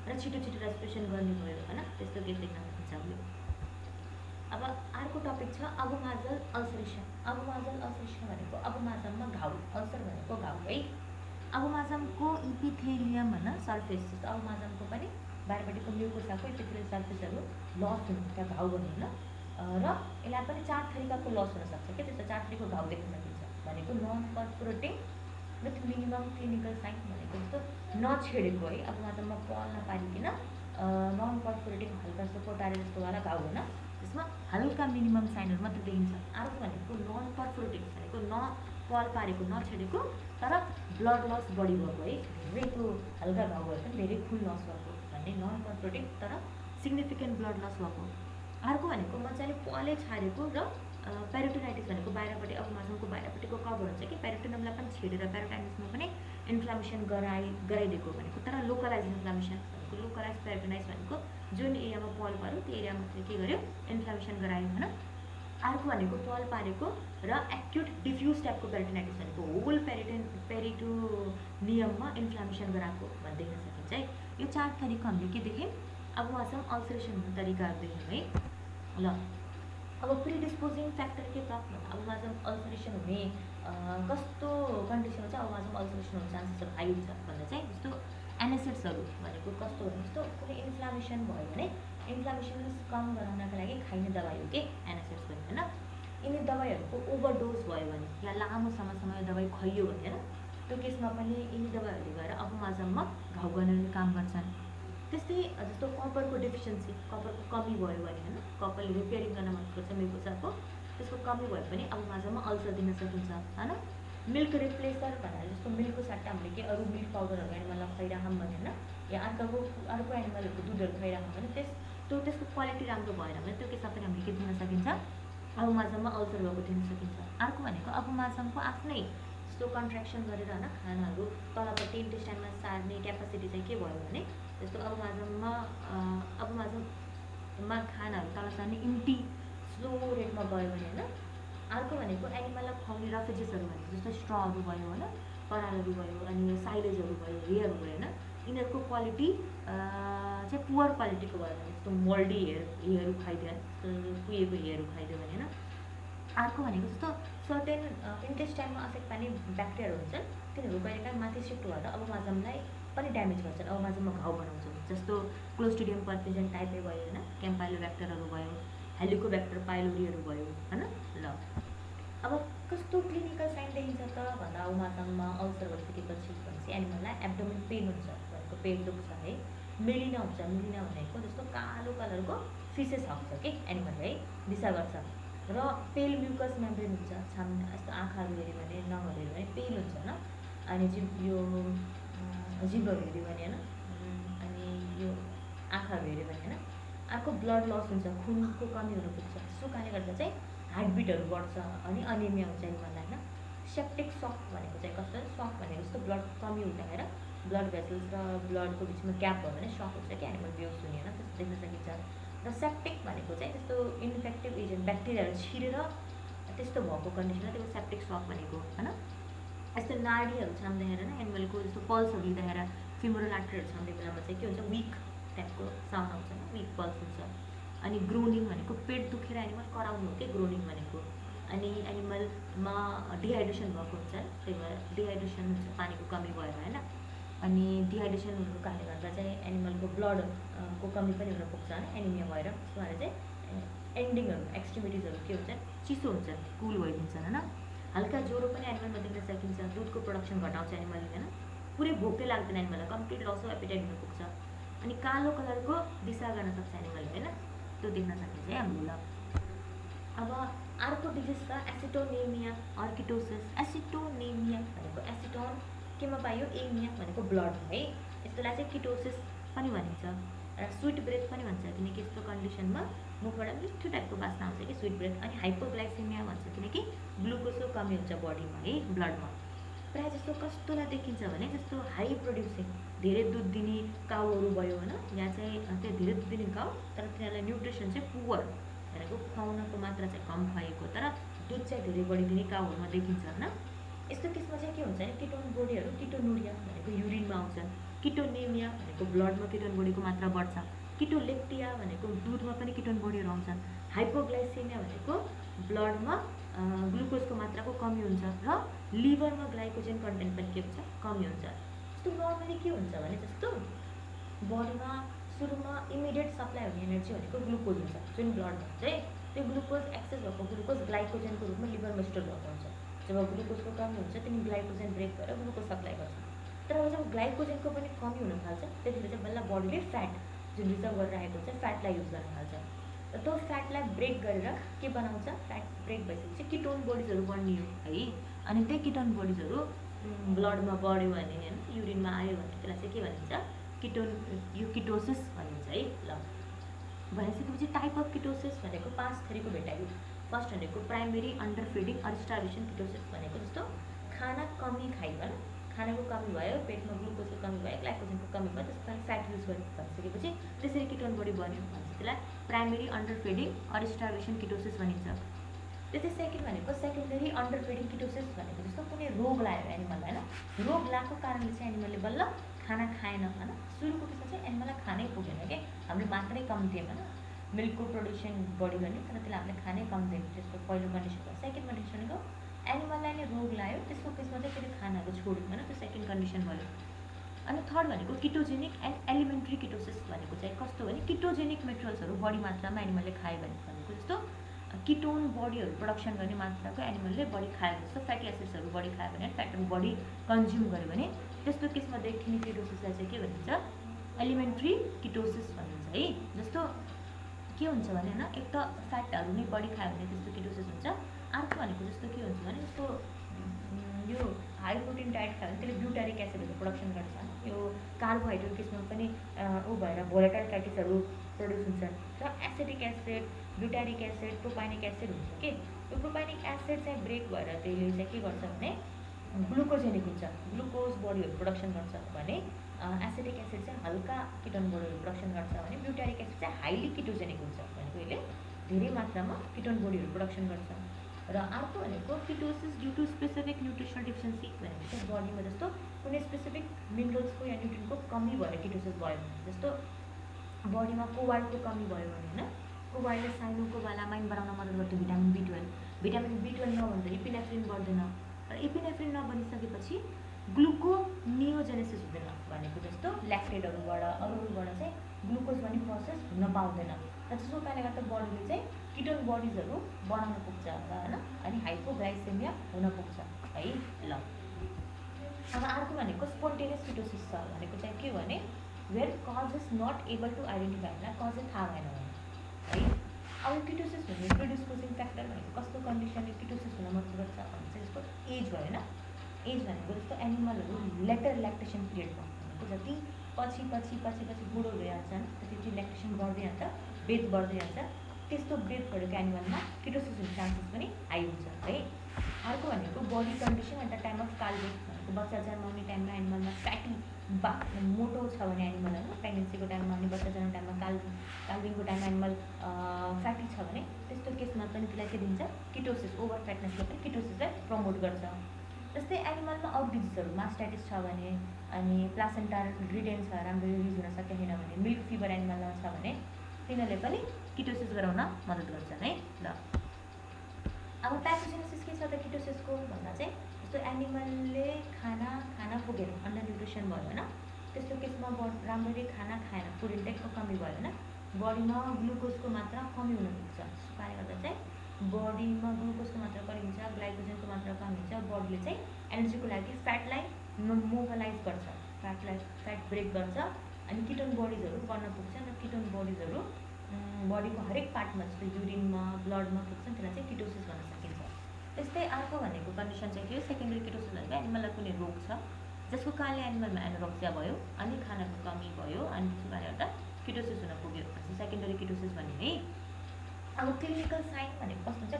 र छिटो छिटो रेस्पिरेसन गर्ने भयो होइन, त्यस्तो केस देख्न सकिन्छ हामीले। अब अर्को टपिक छ अबोमाजल अल्सरेसन। अबोमाजल अल्सरेसन भनेको अबोमाजममा घाउ, अल्सर भनेको घाउ है। अबोमाजमको इपिथेलियम होइन सर्फेस, जस्तो अबोमाजमको पनि बाहिरपट्टिको म्युकोसाको इपिथेलियल सर्फेसहरू लस हुन्छ त्यहाँ घाउ भन्नु होइन। र यसलाई पनि 4 तरिकाको लस हुनसक्छ कि, त्यस्तो 4 तरिकाको घाउ देख्न सकिन्छ भनेको non perforating with minimum clinical sign भनेको जस्तो नछेडेको है, अबोमाजममा पल नपारिकन नन पर्फोरेटिङ हल्का जस्तो कोटारे जस्तोवाला घाउ होइन, त्यसमा हल्का मिनिमम साइनहरू मात्र देखिन्छ। अर्को भनेको नन पर्फोरेटिङ भनेको पल पारेको नछेडेको तर ब्लड लस बढी भएको है, धेरैको हल्का घाउ भयो पनि धेरै खुन लस भएको भन्ने नन पर्फोरेटिङ तर सिग्निफिकेन्ट ब्लड लस भएको। अर्को भनेको मजाले पलै छाडेको र पेरिटोनाइटिस भनेको बाहिरपट्टि अबोमाजमको बाहिरपट्टिको कभर हुन्छ कि, पेरिटोनमलाई पनि छेडेर पेरिटोनाइटिसमा पनि इन्फ्लामेसन गराइदिएको भनेको, तर लोकलाइज इन्फ्लामेसन भनेको लोकलाइज पेरिटोनाइटिस भनेको जुन एरियामा पल पार्यो त्यो एरियामा के गर्यो, इन्फ्लामेसन गरायो होइन। अर्को भनेको पल पारेको र एक्युट डिफ्युज टाइपको पेरिटोनाइटिस भनेको होल पेरिटोनियममा इन्फ्लामेसन गराएको भन्ने देख्न सकिन्छ है। यो 4 तरिका हामीले के देख्यौँ, अबोमाजम अल्सरेसन हुने तरिकाहरू देख्यौँ है। ल अब प्रिडिस्पोजिङ फ्याक्टर के त भन्दा अबोमाजम अल्सरेसन हुने कस्तो कन्डिसनमा चाहिँ अबोमाजम अल्सरेसन हुने चान्सेसहरू हाई हुन्छ भन्दा चाहिँ जस्तो एनासिड्सहरू भनेको कस्तो भने जस्तो कुनै इन्फ्लामेसन भयो भने इन्फ्लामेसन कम गराउनका लागि खाइने दबाई हो कि एनासिड्स पनि होइन। यिनी दबाईहरूको ओभरडोज भयो भने या लामो समयसम्म यो दबाई खुवाइयो भने होइन, त्यो केसमा पनि यिनी दबाईहरूले गएर अबोमाजममा घाउ गर्ने काम गर्छन्। त्यस्तै जस्तो कपरको डेफिसियन्सी, कपरको कमी भयो भने होइन, कपरले रिपेयरिङ गर्न मद्दत गर्छ म्युकोसाको, त्यसको कमी भयो भने अबोमाजममा अल्सर दिन सकिन्छ होइन। मिल्क रिप्लेसर भन्नाले जस्तो मिल्कको सट्टा हामीले के अरू मिल्क पाउडरहरू एनिमललाई खुवाइराखौँ भने होइन, या अर्को एनिमलहरूको दुधहरू खुवाइराखौँ भने त्यसको क्वालिटी राम्रो भएन भने त्यो केसमा पनि हामीले के दिन सकिन्छ, अबोमाजममा अल्सर भएको दिन सकिन्छ। अर्को भनेको अबोमाजमको आफ्नै जस्तो कन्ट्र्याक्सन गरेर होइन खानाहरू तलपट्टि इन्टेस्टाइनमा सार्ने क्यापासिटी चाहिँ के भयो भने जस्तो अबोमाजममा खानाहरू तल सार्ने इम्टी स्लो रेटमा गयो भने होइन। अर्को भनेको एनिमललाई खुवाउने रफेजेसहरू भनेको जस्तो स्ट्रहरू भयो होइन, करालहरू भयो, अनि साइलेजहरू भयो, हेयरहरू भयो होइन, यिनीहरूको क्वालिटी चाहिँ पुवर क्वालिटीको भयो भने, जस्तो मोल्डी हेयर उखाइदियो, कुहिएको हेयर उखाइदियो भने होइन। अर्को भनेको जस्तो सर्टेन इन्टेस्टाइनमा अफेक्ट पार्ने ब्याक्टेरियाहरू हुन्छन्, तिनीहरू कहिलेकाहीँ माथि सिफ्ट भएर अबमाजमलाई पनि ड्यामेज गर्छन्, अबमाजममा घाउ बनाउँछन्, जस्तो क्लोस्ट्रिडियम पर्फेजन टाइपै भयो होइन, क्याम्पाइलोब्याक्टरहरू भयो, हेलिकोब्याक्टर पाइलोरीहरू भयो होइन। ल अब कस्तो क्लिनिकल साइन देखिन्छ त भन्दा अबमाजममा अल्सर भइसकेपछि भनेपछि एनिमललाई एब्डोमेन पेन हुन्छ भनेको पेट दुख्छ है, मेलिना हुन्छ, मेलिना भनेको जस्तो कालो कलरको फिसेस आउँछ कि एनिमलले है, दिशा गर्छ, र पेल म्युकस मेम्ब्रेन हुन्छ, छाम्ने यस्तो आँखाहरू हेऱ्यो भने, नङहरू हेऱ्यो भने पेल हुन्छ होइन, अनि यो जिभहरू हेऱ्यो भने होइन, अनि यो आँखाहरू हेऱ्यो भने होइन। अर्को ब्लड लस हुन्छ, खुनको कमी हुन पुग्छ, त्यसको कारणले गर्दा चाहिँ हार्टबिटहरू बढ्छ अनि अनिमिया हुन्छ एनिमललाई होइन। सेप्टिक सक भनेको चाहिँ कस्तो, सक भनेको जस्तो ब्लड कमी हुँदाखेरि ब्लड भेसल्स र ब्लडको बिचमा ग्याप भयो भने सक हुन्छ कि एनिमल बेहोस हुने होइन, त्यस्तो देख्न सकिन्छ। र सेप्टिक भनेको चाहिँ त्यस्तो इन्फेक्टिभ एजेन्ट ब्याक्टेरियाहरू छिरेर त्यस्तो भएको कन्डिसनमा त्यो सेप्टिक सक भनेको होइन। यस्तो नाडीहरू छाम्दाखेरि होइन, एनिमलको जस्तो पल्सहरू लिँदाखेरि फिमोरल आर्टरीहरू छाम्ने बेलामा चाहिँ के हुन्छ, विक टाइपको साउन्ड आउँछ होइन, विक पल्स हुन्छ। अनि ग्रोनिङ भनेको पेट दुखेर एनिमल कराउनु हो कि ग्रोनिङ भनेको। अनि एनिमलमा डिहाइड्रेसन भएको हुन्छ, त्यही भएर डिहाइड्रेसन हुन्छ, पानीको कमी भएर होइन। अनि डिहाइड्रेसन हुनुको कारणले गर्दा चाहिँ एनिमलको ब्लडको कमी पनि हुन पुग्छ होइन, एनिमिया भएर। त्यसको भएर चाहिँ एन्डिङहरू एक्सट्रिमिटिजहरू के हुन्छ, चिसो हुन्छ, कुल भइदिन्छन् होइन। हल्का ज्वरो पनि एनिमलमा देख्न सकिन्छ, दुधको प्रोडक्सन घटाउँछ एनिमलले होइन, पुरै भोकै लाग्दैन एनिमललाई, कम्प्लिट लस अफ एपिटाइट हुन पुग्छ। अनि कालो कलरको दिशा गर्न सक्छ एनिमलले होइन, त्यो देख्न सकिन्छ है हामीले। अब अर्को डिजिज छ एसिटोनेमिया अर्किटोसिस। एसिटोनेमिया भनेको एसिटोन केमा पाइयो, एमिया भनेको ब्लड है, यसलाई चाहिँ किटोसिस पनि भनिन्छ र स्विट ब्रेथ पनि भन्छ, किनकि यस्तो कन्डिसनमा मुखबाट मिठो टाइपको बास्ना आउँछ कि स्विट ब्रेथ। अनि हाइपोग्लाइसेमिया भन्छ, किनकि ग्लुकोजको कमी हुन्छ बडीमा है, ब्लडमा। प्रायः जस्तो कस्तोलाई देखिन्छ भने जस्तो हाई प्रोड्युसिङ धेरै दुध दिने काउहरू भयो होइन, यहाँ चाहिँ त्यो धेरै दुध दिने काउ तर तिनीहरूलाई न्युट्रिसन चाहिँ पुवर भनेको खुवाउनको मात्रा चाहिँ कम खुवाएको तर दुध चाहिँ धेरै बढी दिने काउहरूमा देखिन्छ होइन। यस्तो केसमा चाहिँ के हुन्छ भने किटोन बडीहरू, किटोनुरिया भनेको युरिनमा आउँछ, किटोनेमिया भनेको ब्लडमा किटोन बडीको मात्रा बढ्छ, किटोलेक्टिया भनेको दुधमा पनि किटोन बडीहरू आउँछन्, हाइपोग्लाइसेमिया भनेको ब्लडमा ग्लुकोजको मात्राको कमी हुन्छ र लिभरमा ग्लाइकोजेन कन्टेन्ट पनि के हुन्छ, कमी हुन्छ। यस्तो नर्मली के हुन्छ भने जस्तो बडीमा सुरुमा इमिडिएट सप्लाई हुने एनर्जी भनेको ग्लुकोज हुन्छ, जुन ब्लडमा चाहिँ त्यो ग्लुकोज एक्सेस भएको ग्लुकोज ग्लाइकोजेनको रूपमा लिभरमा स्टोर भएको हुन्छ। जब ग्लुकोजको कमी हुन्छ तिनी ग्लाइकोजेन ब्रेक भएर ग्लुकोज सप्लाई गर्छ, तर अब जब ग्लाइकोजेनको पनि कमी हुन थाल्छ त्यतिखेर चाहिँ बल्ल बडीले फ्याट जुन रिजर्भ गरेर राखेको हुन्छ फ्याटलाई युज गर्न थाल्छ, र त्यो फ्याटलाई ब्रेक गरेर के बनाउँछ, फ्याट ब्रेक भइसकेपछि किटोन बडिजहरू बनियो है। अनि त्यही किटोन बडिजहरू ब्लडमा बढ्यो भने होइन, युरिनमा आयो भने त्यसलाई चाहिँ के भनिन्छ, किटोन, यो किटोसिस भनिन्छ है। ल भनिसकेपछि टाइप अफ किटोसिस भनेको 5 थरीको भेटाइयो। फर्स्ट भनेको primary under feeding or starvation ketosis भनेको जस्तो खाना कमी खाइयो होइन, खानाको कमी भयो, पेटमा ग्लुकोजको कमी भयो, ग्लाइकोजेनको कमी भयो, त्यस कारण फ्याट युज गर्नु भइसकेपछि त्यसरी किटोन बडी बन्यो भन्छ, त्यसलाई primary under feeding or starvation ketosis भनिन्छ। त्यस्तै सेकेन्ड भनेको सेकेन्डरी अन्डर फिडिङ किटोसिस भनेको जस्तो कुनै रोग लाग्यो एनिमललाई होइन, रोग लागेको कारणले चाहिँ एनिमलले बल्ल खाना खाएन होइन, सुरुको केसमा चाहिँ एनिमललाई खानै पुगेन कि हामीले मात्रै कम थियौँ होइन, मिल्कको प्रोडक्सन बढी गर्ने तर त्यसलाई हामीले खानै कम थियौँ, त्यसको पहिलो कन्डिसन भयो। सेकेन्ड कन्डिसन भनेको एनिमललाई नै रोग लाग्यो, त्यसको केसमा चाहिँ फेरि खानाहरू छोड्यो होइन, त्यो सेकेन्ड कन्डिसन भयो। अनि थर्ड भनेको किटोजेनिक एन्ड एलिमेन्ट्री किटोसिस भनेको चाहिँ कस्तो भने किटोजेनिक मेटेरियल्सहरू बढी मात्रामा एनिमलले खायो भने भनेको जस्तो किटोन बडीहरू प्रोडक्सन गर्ने मात्राको एनिमलले बढी खायो जस्तो फ्याटी एसिड्सहरू बढी खायो भने, फ्याटहरू बढी कन्ज्युम गर्यो भने त्यस्तो केसमा देखिने किटोसिसलाई चाहिँ के भनिन्छ, एलिमेन्ट्री किटोसिस भनिन्छ है। जस्तो के हुन्छ भने होइन, एक त फ्याटहरू नै बढी खायो भने त्यस्तो किटोसिस हुन्छ, अर्को भनेको जस्तो के हुन्छ भने जस्तो यो हाई प्रोटिन डाइट खायो भने त्यसले ब्युटारिक एसिडहरू प्रोडक्सन गर्छ, यो कार्बोहाइड्रेट केसमा पनि भएर भोलेटाइल फ्याटिसहरू प्रड्युस हुन्छन्, र एसिडिक एसिड, ब्युटारिक एसिड, प्रोपाइनिक एसिड हुन्छ कि यो प्रोपाइनिक एसिड चाहिँ ब्रेक भएर त्यसले चाहिँ के गर्छ भने ग्लुकोजेनिक हुन्छ, ग्लुकोज बडीहरू प्रोडक्सन गर्छ भने एसिडिक एसिड चाहिँ हल्का किटोन बडीहरू प्रोडक्सन गर्छ भने ब्युटारिक एसिड चाहिँ हाइली किटोजेनिक हुन्छ भनेको यसले धेरै मात्रामा किटोन बडीहरू प्रोडक्सन गर्छ। र अर्को भनेको ketosis due to specific nutritional deficiency भनेको चाहिँ बडीमा जस्तो कुनै स्पेसिफिक मिनरल्सको या न्युट्रियन्टको कमी भएर किटोसिस भयो भने, जस्तो बडीमा कोबाल्टको कमी भयो भने होइन, कोबाल्टले साइनोकोबालामाइन बनाउन मद्दत गर्छ, भिटामिन B12 नभन्दा इपिनेफ्रिन बढ्दैन, र इपिनेफ्रिन नबनिसकेपछि ग्लुकोनियोजेनेसिस हुँदैन, भनेको जस्तो ल्याक्टेटहरूबाट अरूबाट चाहिँ ग्लुकोज पनि प्रोसेस हुन पाउँदैन, र त्यसको कारणले गर्दा बडीले चाहिँ किटोन बडिजहरू बनाउन पुग्छ होइन, अनि हाइपोग्लाइसेमिया हुन पुग्छ है। ल अब अर्को भनेको स्पोन्टेनियस किटोसिस छ भनेको चाहिँ के हो भने where cause is not able to identify, कजै थाहा भएन भने है। अब किटोसिस भन्ने प्रिडिस्पोजिङ फ्याक्टर भनेको कस्तो कन्डिसनले किटोसिस हुन मद्दत गर्छ भने चाहिँ यसको एज भयो होइन, एज भनेको जस्तो एनिमलहरू लेटर ल्याक्टेसन पिरियडमा भनेको जति पछि बुढो भइहाल्छन् त्यति ल्याक्टेसन बढ्दै जान्छ, ब्रेथ बढ्दै जान्छ, त्यस्तो ब्रेथ बढेको एनिमलमा किटोसिस हुने चान्सेस पनि हाई हुन्छ है। अर्को भनेको body condition at the time of calving भनेको बच्चा जन्माउने टाइममा एनिमलमा फ्याटी मोटो छ भने एनिमल होइन, प्रेग्नेन्सीको टाइममा अनि बच्चा जन्माउने टाइममा काल्भिङको टाइममा एनिमल फ्याटी छ भने त्यस्तो केसमा पनि त्यसलाई के दिन्छ, किटोसिस, ओभर फ्याटनेसले पनि किटोसिसलाई प्रमोट गर्छ। जस्तै एनिमलमा अरू डिजिजहरू मास्टाइटिस छ भने अनि प्लासेन्टा ग्रिडेन छ, राम्रो रिलिज हुन सकेको छैन भने, मिल्क फिभर एनिमलमा छ भने तिनीहरूले पनि किटोसिस गराउन मद्दत गर्छन् है। ल अब प्याथोजेनेसिस के छ त किटोसिसको भन्दा चाहिँ जस्तो एनिमलले खाना पुगेन, अन्डर न्युट्रिसन भयो होइन, त्यस्तो केसमा राम्ररी खाना खाएन, फुड इन्टेकको कमी भयो होइन, बडीमा ग्लुकोजको मात्रा कमी हुन पुग्छ, त्यसको कारणले गर्दा चाहिँ बडीमा ग्लुकोजको मात्रा कमी हुन्छ, ग्लाइकोजनको मात्रा कमी हुन्छ, बडीले चाहिँ एनर्जीको लागि फ्याटलाई मोबलाइज गर्छ, फ्याट ब्रेक गर्छ, अनि किटोन बडिजहरू बन्न पुग्छ, र किटोन बडिजहरू बडीको हरेक पार्टमा जस्तो युरिनमा ब्लडमा पुग्छ, त्यसलाई चाहिँ किटोसिस भन्न सकिन्छ। त्यस्तै अर्को भनेको कन्डिसन चाहिँ के हो, सेकेन्डरी किटोसिस भनेको एनिमललाई कुनै रोग छ जसको कारणले एनिमलमा एनोरेक्सिया भयो अनि खानाको कमी भयो अनि त्यसको कारणले गर्दा किटोसिस हुन पुग्यो, सेकेन्डरी किटोसिस भन्ने है। अब क्लिनिकल साइन भनेको कस्तो हुन्छ,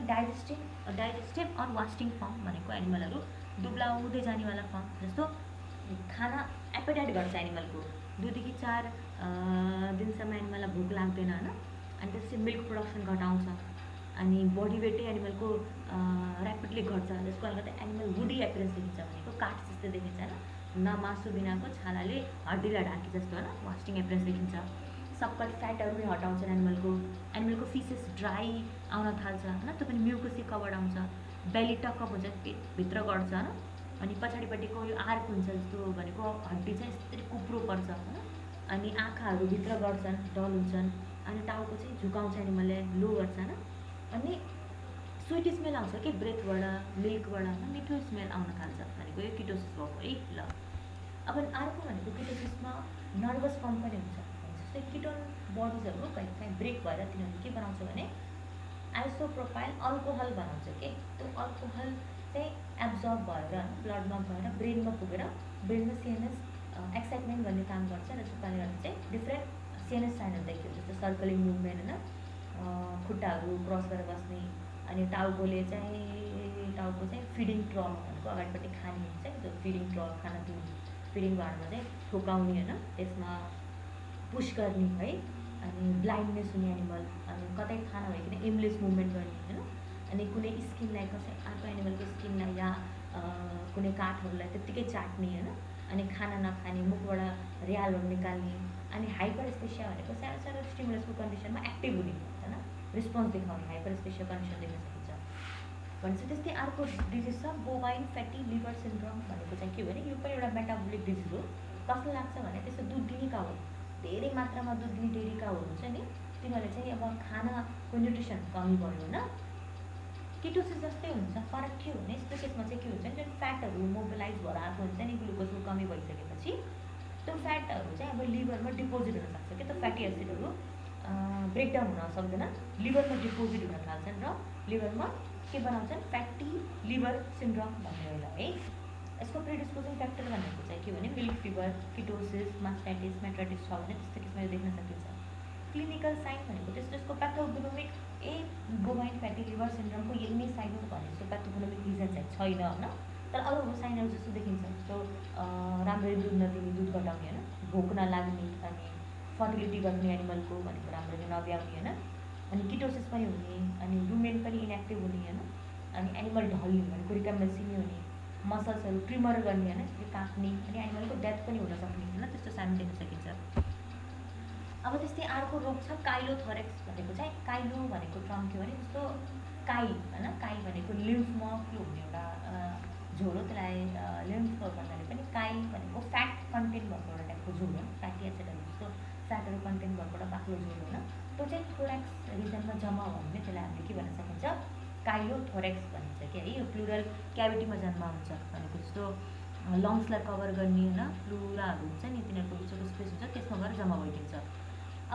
डाइजेस्टिभ अर वास्टिङ फर्म भनेको एनिमलहरू दुब्लाउँदै जानेवाला फर्म, जस्तो खाना एपेटाइट गर्छ एनिमलको, 2 देखि 4 दिनसम्म एनिमललाई भोक लाग्दैन होइन, अनि त्यसपछि मिल्क प्रोडक्सन घटाउँछ, अनि बडी वेटै एनिमलको ऱ्यापिडली घट्छ, जसको कारणले गर्दा एनिमल वुडी एपियरेन्स देखिन्छ, भनेको काठ जस्तै देखिन्छ होइन, न मासु बिनाको छालाले हड्डीलाई ढाके जस्तो होइन, वास्टिङ एपियरेन्स देखिन्छ। सक्कल फ्याटहरू हटाउँछ एनिमलको फिसेस ड्राई आउन थाल्छ होइन, त्यो पनि म्युकसी कभर्ड आउँछ, बेली टकअप हुन्छ, पेटभित्र गर्छ होइन, अनि पछाडिपट्टिको यो आर्क हुन्छ जस्तो भनेको हड्डी चाहिँ यसरी कुप्रो पर्छ होइन, अनि आँखाहरू भित्र गर्छन्, डल हुन्छन्, अनि टाउको चाहिँ झुकाउँछ एनिमलले, लो गर्छ होइन, अनि स्विट स्मेल आउँछ कि ब्रेथबाट, मिल्कबाट होइन, मिठो स्मेल आउन थाल्छ, भनेको यो किटोसिस भएको है। ल अब अर्को भनेको किटोसिसमा नर्भस फर्म पनि हुन्छ, जस्तै किटोन बडिजहरू कहीँ ब्रेक भएर तिनीहरूले के बनाउँछ भने आइसोप्रोपाइल अल्कोहल बनाउँछ कि त्यो अल्कोहल चाहिँ एब्जर्ब भएर ब्लडमा गएर ब्रेनमा पुगेर ब्रेनमा सिएनएस एक्साइटमेन्ट गर्ने काम गर्छ, र त्यसको कारणले गर्दा चाहिँ डिफ्रेन्ट सिएनएस साइनहरू देखियो, जस्तो सर्कलिङ मुभमेन्ट होइन, खुट्टाहरू क्रस गरेर बस्ने, अनि टाउको चाहिँ फिडिङ ट्रम भनेको अगाडिपट्टि खाने हुन्छ त्यो फिडिङ ट्रम, खाना दिने फिडिङ भाँडमा चाहिँ ठोकाउने होइन, त्यसमा पुस गर्ने है, अनि ब्लाइन्डनेस हुने एनिमल, अनि कतै थाहा नभइकन एमलेस मुभमेन्ट गर्ने होइन, अनि कुनै स्किनलाई अर्को एनिमलको स्किनलाई या कुनै काठहरूलाई त्यत्तिकै चाट्ने होइन, अनि खाना नखाने, मुखबाट र्यालहरू निकाल्ने, अनि हाइपरस्पेसिया भनेको सानो सानो स्टिमुलसको कन्डिसनमा एक्टिभ हुने होइन, रिस्पोन्स देखाउने, हाइपरस्पेसिया कन्डिसन देख्न सकिन्छ भन्छ। त्यस्तै अर्को डिजिज छ बोवाइन फ्याटी लिभर सिन्ड्रोम भनेको चाहिँ के हो भने यो पनि एउटा मेटाबोलिक डिजिज हो। कस्तो लाग्छ भने त्यस्तो दुध दिने काउ, धेरै मात्रामा दुध दिने डेरी काउहरू हुन्छ नि, तिनीहरूले चाहिँ अब खानाको न्युट्रिसन कमी भयो होइन, किटोसिस जस्तै हुन्छ, फरक के हो भने यस्तो केसमा चाहिँ के हुन्छ नि, जुन फ्याटहरू मोबिलाइज भएर आएको हुन्छ नि ग्लुकोजको कमी भइसकेपछि त्यो फ्याटहरू चाहिँ अब लिभरमा डिपोजिट हुनसक्छ कि त्यो फ्याटी एसिडहरू ब्रेकडाउन हुन सक्दैन, लिभरमा डिपोजिट हुन थाल्छन् र लिभरमा के बनाउँछन्, फ्याटी लिभर सिन्ड्रोम भन्ने होला है। यसको प्रिडिस्पोजिङ फ्याक्टर भनेको चाहिँ के भने milk fever, ketosis, mastitis, metritis छ भने त्यस्तो केसमा यो देख्न सकिन्छ। क्लिनिकल साइन भनेको त्यसको प्याथोगोनोमिक बोवाइन फ्याटी लिभर सिन्ड्रोमको यही नै साइन हो भने जस्तो प्याथोगोनोमिक रिजन चाहिँ छैन होइन, तर अरू साइनहरू जस्तो देखिन्छ, जस्तो राम्ररी दुध नदिने, दुध घटाउने होइन, भोक नलाग्ने, अनि फर्टिलिटी गर्ने एनिमलको भनेको राम्ररी नब्याउने होइन, अनि किटोसिस पनि हुने, अनि रुमेन पनि इनएक्टिभ हुने होइन, अनि एनिमल ढल्ने भनेको रिकमेन्सिङ हुने, मसल्सहरू ट्रिमर गर्ने होइन, यसले काट्ने, अनि एनिमलको डेथ पनि हुनसक्ने होइन, त्यस्तो साइन देख्न सकिन्छ। अब त्यस्तै अर्को रोग छ काइलोथोरेक्स भनेको चाहिँ, काइलो भनेको टर्म के भने जस्तो काई होइन, काई भनेको लिम्फमा के हुने एउटा झोल हो, त्यसलाई लिम्फ भन्नाले पनि काई भनेको फ्याट कन्टेन्ट भएको एउटा टाइपको झोल हो, फ्याटी एसिडहरू जस्तो फ्याटहरू कन्टेन्ट भएको एउटा बाक्लो झोल होइन, त्यो चाहिँ थोरेक्स रिजनमा जम्मा भयो भने त्यसलाई हामीले के भन्न सकिन्छ, काइलोथोरेक्स भनिन्छ कि है। यो प्लुरल क्याभिटीमा जम्मा हुन्छ भनेको जस्तो लङ्सलाई कभर गर्ने होइन प्लुराहरू हुन्छ नि, तिनीहरूको बिचको स्पेस हुन्छ, त्यसमा गएर जम्मा भइदिन्छ।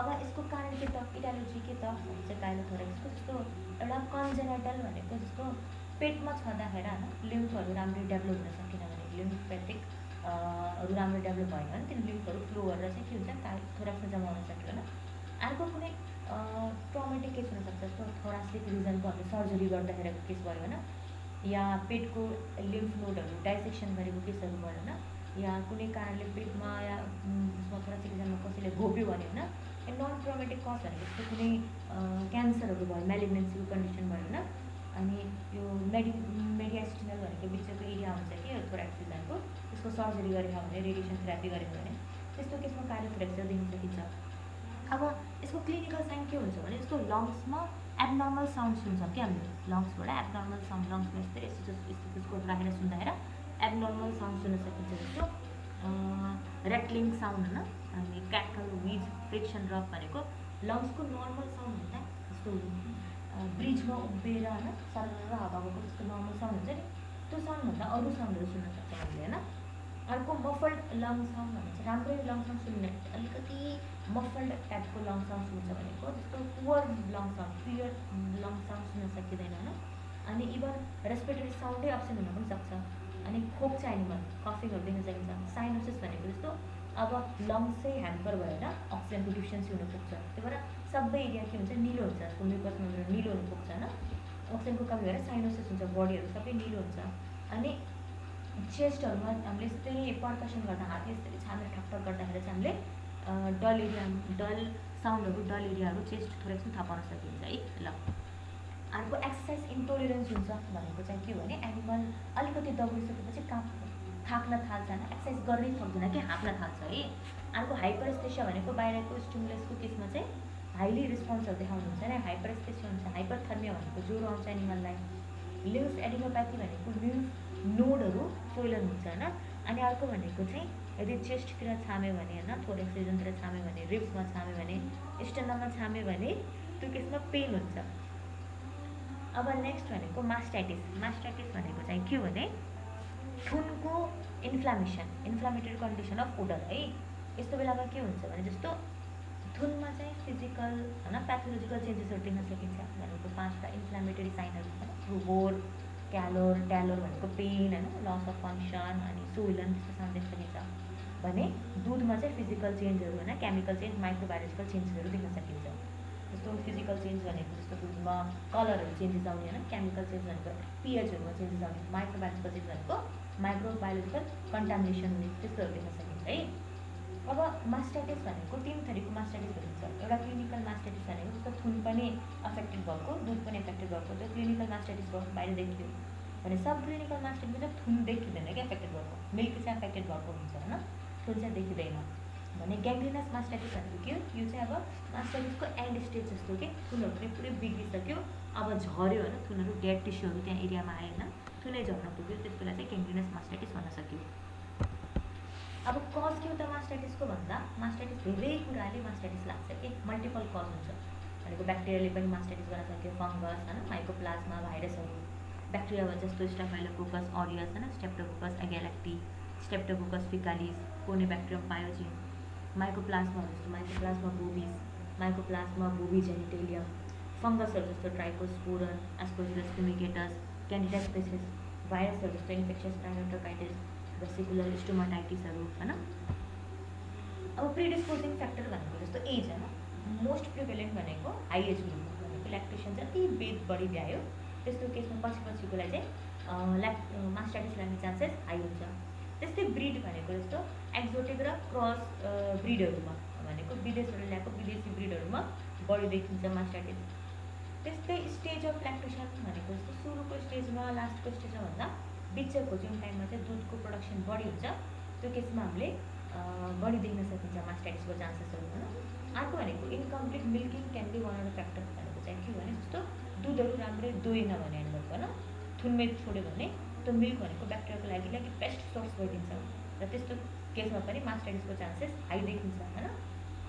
अब यसको कारण के त, इटालोजी के त भन्छ काइलोथोरेक्सको, जस्तो एउटा कन्जेनाइटल भनेको जस्तो पेटमा छँदाखेरि होइन लिम्फहरू राम्ररी डेभलप हुन सकेन भने, लिम्फेटिकहरू राम्रो डेभलप भएन भने त्यो लिम्फहरू फ्लो गरेर चाहिँ के हुन्छ काइलोथोरेक्समा जम्मा हुन सक्यो होइन। अर्को कुनै ट्रमेटिक केस हुनसक्छ, जस्तो थोरासिक रिजनको हामीले सर्जरी गर्दाखेरिको केस भयो होइन, या पेटको लिम्फ नोडहरू डाइसेक्सन गरेको केसहरू भयो होइन, या कुनै कारणले पेटमा या थोरासिक रिजनमा कसैले घोप्यो भने होइन, नन ट्रमेटिक कज भनेको जस्तो कुनै क्यान्सरहरू भयो, मेलिग्नेन्सीको कन्डिसन भयो होइन, अनि यो मेडियास्टिनल भनेको बिचको एरिया हुन्छ कि थोराक्स रिजनको, त्यसको सर्जरी गरेको भने, रेडिएसन थेरापी गरेको भने त्यस्तो केसमा काइलोथोरेक्स देख्न सकिन्छ। अब यसको क्लिनिकल साइन के हुन्छ भने जस्तो लङ्समा एबनर्मल साउन्ड्स हुन्छ कि हामीले लङ्सबाट एबनर्मल साउन्ड, लङ्समा यस्तै स्टेथोस्कोप राखेर सुन्दाखेरि एबनर्मल साउन्ड सुन्न सकिन्छ, जस्तो ऱ्याटलिङ साउन्ड होइन, अनि क्याकल, विज, फ्रिक्सन रक भनेको लङ्सको नर्मल साउन्ड हुन्छ, जस्तो ब्रिजमा उभिएर होइन सरर हावा भएको जस्तो नर्मल साउन्ड हुन्छ नि, त्यो साउन्डभन्दा अरू साउन्डहरू सुन्न सक्छ हामीले होइन। अर्को मफल्ड लङ साउन्ड भने चाहिँ राम्रै लङ साउन्ड सुन्ने, अलिकति मफल्ड टाइपको लङ साउन्ड सुन्छ भनेको जस्तो poor long sound, clear long sound सुन्न सकिँदैन होइन। अनि इभन रेस्पिरेटरी साउन्डै अप्सन हुन पनि सक्छ। अनि खोक्छ एनिमल, कफिङहरू देख्न सकिन्छ। साइनोसिस भनेको जस्तो अब लङ्स चाहिँ ह्याम्पर भएर अक्सिजनको डिफिसियन्सी हुन पुग्छ, त्यही भएर सबै एरिया के हुन्छ निलो हुन्छ, जस्तो म्युकस मेम्ब्रेन निलो हुन पुग्छ होइन, अक्सिजनको कमी भएर साइनोसिस हुन्छ, बडीहरू सबै निलो हुन्छ। अनि चेस्टहरूमा हामीले यस्तै पर्कसन गर्दा हातले यस्तै छामेर ठकठक गर्दाखेरि चाहिँ हामीले डल एरिया, डल साउन्डहरू, डल एरियाहरू चेस्ट थोरेक्समा थाहा पाउन सकिन्छ है। ल अर्को एक्सर्साइज इन्टोलेरेन्स हुन्छ भनेको चाहिँ के भने एनिमल अलिकति दबाइसकेपछि थाक्न थाल्छ होइन, एक्सर्साइज गर्नै सक्दैन कि हाँक्न थाल्छ है। अर्को हाइपरेस्थेसिया भनेको बाहिरको स्टिमुलसको केसमा चाहिँ हाइली रिस्पोन्सहरू देखाउनुहुन्छ होइन, हाइपरेस्थेसिया हुन्छ। हाइपरथर्मिया भनेको ज्वरो आउँछ एनिमललाई। लिम्फ एडिनोप्याथी भनेको लिम्फ नोडहरू सोइलन हुन्छ होइन। अनि अर्को भनेको चाहिँ यदि चेस्टतिर छाम्यो भने होइन, थोरेक्स रिजनतिर छाम्यो भने, रिब्समा छाम्यो भने, स्टेनममा छाम्यो भने त्यो केसमा पेन हुन्छ। अब नेक्स्ट भनेको मास्टाइटिस। मास्टाइटिस भनेको चाहिँ के भने थुनको inflammation, inflammatory condition of udder है। यस्तो बेलामा के हुन्छ भने जस्तो थुनमा चाहिँ फिजिकल होइन प्याथोलोजिकल चेन्जेसहरू देख्न सकिन्छ भनेको 5वटा इन्फ्लामेटरी साइनहरू छ, रुबोर, क्यालोर, ट्यालोर भनेको पेन होइन, लस अफ फङ्सन, अनि सोइलन त्यस्तो साउन्ड देख्न सकिन्छ भने दुधमा चाहिँ फिजिकल चेन्जहरू होइन, केमिकल चेन्ज, माइक्रोबायोलोजिकल चेन्जेसहरू देख्न सकिन्छ। जस्तो फिजिकल चेन्ज भनेको जस्तो दुधमा कलरहरू चेन्जेस आउने होइन, केमिकल चेन्ज भनेको पिएचहरूमा चेन्जेस आउने, माइक्रोबायोलोजिकल चेन्ज भनेको माइक्रोबायोलोजिकल कन्टामिनेसन हुने, त्यस्तोहरू देख्न सकिन्छ है। अब मास्टाइटिस भनेको 3 थरीको मास्टाइटिस भनिन्छ। एउटा क्लिनिकल मास्टाइटिस भनेको जस्तो थुन पनि अफेक्टेड भएको, दुध पनि अफेक्टेड भएको, त्यो क्लिनिकल मास्टाइटिस भयो, बाहिर देखियो भने। सब क्लिनिकल मास्टाइटिसमा चाहिँ थुन देखिँदैन कि अफेक्टेड भएको, मिल्क चाहिँ अफेक्टेड भएको हुन्छ होइन, थुन चाहिँ देखिँदैन भने। ग्याङ्ग्रिनस मास्टाइटिस भनेको के हो, यो चाहिँ अब मास्टाइटिसको एन्ड स्टेज जस्तो कि थुनहरू पनि पुरै बिग्रिसक्यो, अब झऱ्यो होइन, थुनहरू डेड टिस्युहरू त्यहाँ एरियामा आयो होइन, थुनै झर्न पुग्यो, त्यस बेला चाहिँ ग्याङ्ग्रिनस मास्टाइटिस भन्न सक्यो। अब कज के हो त मास्टाइटिसको भन्दा, मास्टाइटिस धेरै कुराले मास्टाइटिस लाग्छ कि मल्टिपल कज हुन्छ भनेको। ब्याक्टेरियाले पनि मास्टाइटिस गर्न सक्यो, फङ्गस होइन, माइकोप्लाज्मा, भाइरसहरू, ब्याक्टेरिया जस्तो स्टाफाइलोकोकस अरियस होइन, स्ट्रेप्टोकोकस एगालेक्टी, स्ट्रेप्टोकोकस फिकालिस, कोनिबैक्टेरियम पायोजिन, माइकोप्लाज्मा जस्तो माइकोप्लाज्मा बोविस, माइकोप्लाज्मा बोविजेनिटेलियम, फङ्गसहरू जस्तो ट्राइकोस्पोरन, एस्परजिलस फ्युमिगेटस, क्यान्डिडा स्पेसिस, भाइरसहरू जस्तो इन्फेक्सियस राइनोट्रोकाइटिस, भेसिकुलर स्टोमाटाइटिसहरू होइन। अब प्रिडिस्पोजिङ फ्याक्टर भनेको जस्तो एज होइन, मोस्ट प्रिभेलेन्ट भनेको हाई एज ग्रुपमा भनेको ल्याक्टेसन जति बेद बढी भ्यायो त्यस्तो केसमा पछिकोलाई चाहिँ मास्टाइटिस लाग्ने चान्सेस हाई हुन्छ। त्यस्तै ब्रिड भनेको जस्तो एक्जोटिक र क्रस ब्रिडहरूमा भनेको विदेशबाट ल्याएको विदेशी ब्रिडहरूमा बढी देखिन्छ मास्टाइटिस। त्यस्तै स्टेज अफ ल्याक्टेसन भनेको जस्तो सुरुको स्टेजमा लास्टको स्टेजमा भन्दा बिचको जुन टाइममा चाहिँ दुधको प्रोडक्सन बढी हुन्छ त्यो केसमा हामीले बढी देख्न सकिन्छ मास्टाइटिसको चान्सेसहरू होइन। अर्को भनेको incomplete milking can be one of the factor भनेको चाहिँ के भने जस्तो दुधहरू राम्ररी दोएन भने एनिमलको होइन, थुन्मै छोड्यो भने त्यो मिल्क भनेको ब्याक्टेरियाको लागि बेस्ट सोर्स भइदिन्छ र त्यस्तो केसमा पनि मास्टाइटिसको चान्सेस हाई देखिन्छ होइन।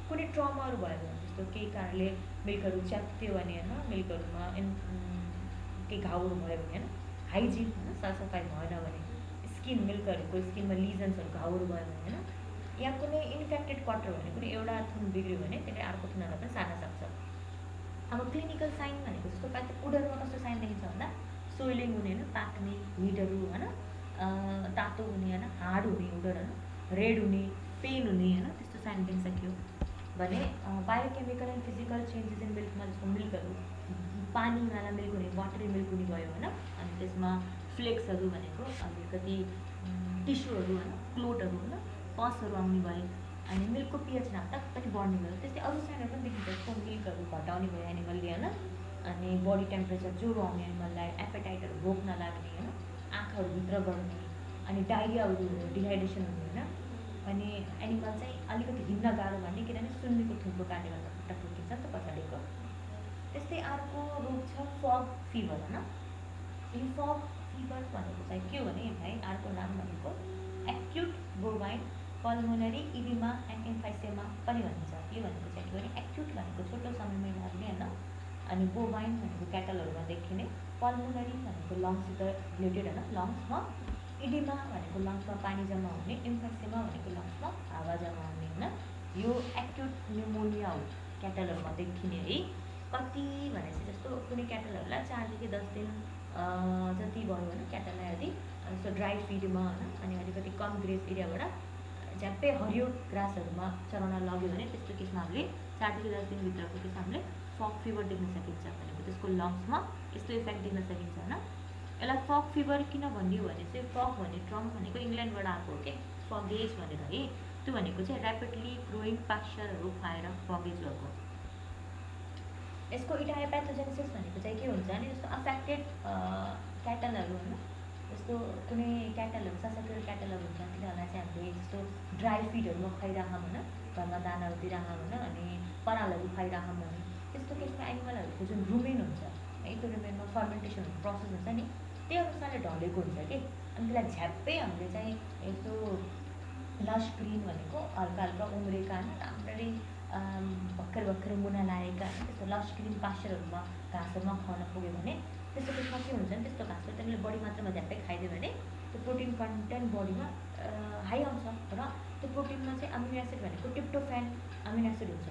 कुनै ट्रमाहरू भयो भने जस्तो केही कारणले मिल्कहरू च्यात्यो भने होइन, मिल्कहरूमा केही घाउहरू भयो भने होइन, हाइजिन होइन सरसफाइ भएन भने, स्किन मिल्कहरूको स्किनमा लिजन्सहरू घाउहरू भयो भने होइन, या कुनै इन्फेक्टेड कटर भने कुनै एउटा थुन बिग्रियो भने त्यसले अर्को थुनहरूलाई पनि सार्न सक्छ। अब क्लिनिकल साइन भनेको जस्तो उडरमा कस्तो साइन देखिन्छ भन्दा सोइलिङ हुने होइन, पाक्ने, हिडहरू होइन, तातो हुने होइन, हार्ड हुने उडर होइन, रेड हुने, पेन हुने होइन, त्यस्तो साइन देखिसक्यो भने biochemical and physical changes in मिल्कमा जस्तो मिल्कहरू पानीवाला मिल्क हुने, वाटरी मिल्क हुने भयो होइन, अनि त्यसमा फ्लेक्सहरू भनेको अलिकति टिस्युहरू होइन, क्लोटहरू होइन, पसहरू आउने भयो, अनि मिल्कको पिएच नाप्दा पनि बढ्ने भयो। त्यस्तै अरू साइनहरू पनि देखिन्छ जस्तो मिल्कहरू घटाउने भयो एनिमलले होइन, अनि बडी टेम्परेचर ज्वरो आउने एनिमललाई, एपेटाइटहरू भोक नलाग्ने होइन, आँखाहरूभित्र बढ्ने, अनि डाइरियाहरू हुने, डिहाइड्रेसन हुने होइन, अनि एनिमल चाहिँ अलिकति हिँड्न गाह्रो भन्ने किनभने सुन्नीको थुनको कारणले गर्दा खुट्टा फुर्किन्छ नि त पछाडिको। त्यस्तै अर्को रोग छ फग फिभर होइन। यो फग फिभर भनेको चाहिँ के हो भने भाइ अर्को नाम भनेको acute bovine pulmonary oedema and emphysema पनि भनिन्छ। यो भनेको चाहिँ के भने एक्युट भनेको छोटो समयमै लाग्ने होइन, अनि बोभाइन भनेको क्याटलहरूमा देखिने, पल्मोनरी भनेको लङ्ससित रिलेटेड होइन, लङ्समा, इडिमा भनेको लङ्समा पानी जम्मा हुने, इम्फाइसेमा भनेको लङ्समा हावा जम्मा हुने होइन। यो एक्युट न्युमोनिया हो क्याटलहरूमा देखिने है। कति भनेपछि जस्तो कुनै क्याटलहरूलाई 4 देखि 10 दिन जति भयो भने क्याटललाई यदि जस्तो ड्राई फिडमा होइन, अनि अलिकति कम ग्रेस एरियाबाट झ्याप्पै हरियो ग्रासहरूमा चराउन लग्यो भने त्यस्तो केसमा हामीले 4 देखि 10 दिनभित्रको केसमा हामीले फग फिभर देख्न सकिन्छ भनेको त्यसको लङ्समा यस्तो इफेक्ट देख्न सकिन्छ होइन। यसलाई फग फिभर किन भनियो भने चाहिँ फग भन्ने टर्म भनेको इङ्ल्यान्डबाट आएको हो कि फगेज भनेर है, त्यो भनेको चाहिँ ऱ्यापिडली ग्रोइङ पास्चरहरू खुवाएर फगेज भएको। यसको इडायोप्याथोजेनेसिस भनेको चाहिँ के हुन्छ भने जस्तो अफेक्टेड क्याटलहरू होइन, जस्तो कुनै क्याटलहरू ससेक्युलर क्याटलहरू हुन्छ तिनीहरूलाई चाहिँ हामीले जस्तो ड्राई फिडहरूमा खुवाइराखौँ होइन, घरमा दानाहरू दिइराखौँ होइन, अनि परालहरू खुवाइराखौँ भने त्यस्तो केसमा एनिमलहरूको जुन रुमेन हुन्छ है, त्यो रुमेनमा फर्मेन्टेसन प्रोसेस हुन्छ नि त्यही अनुसारले ढलेको हुन्छ कि, अनि त्यसलाई झ्याप्पै हामीले चाहिँ यस्तो लस ग्रिन भनेको हल्का हल्का उम्रेका होइन, राम्ररी भर्खरै मुना लागेका त्यस्तो लस ग्रिन पास्चरहरूमा घाँसहरूमा खुवाउन पुग्यो भने त्यस्तो केसमा के हुन्छ भने त्यस्तो घाँसहरू त्यसले बढी मात्रामा झ्याप्पै खाइदियो भने त्यो प्रोटिन कन्टेन्ट बडीमा हाई आउँछ र त्यो प्रोटिनमा चाहिँ अमिनो एसिड भनेको ट्रिप्टोफेन अमिनो एसिड हुन्छ।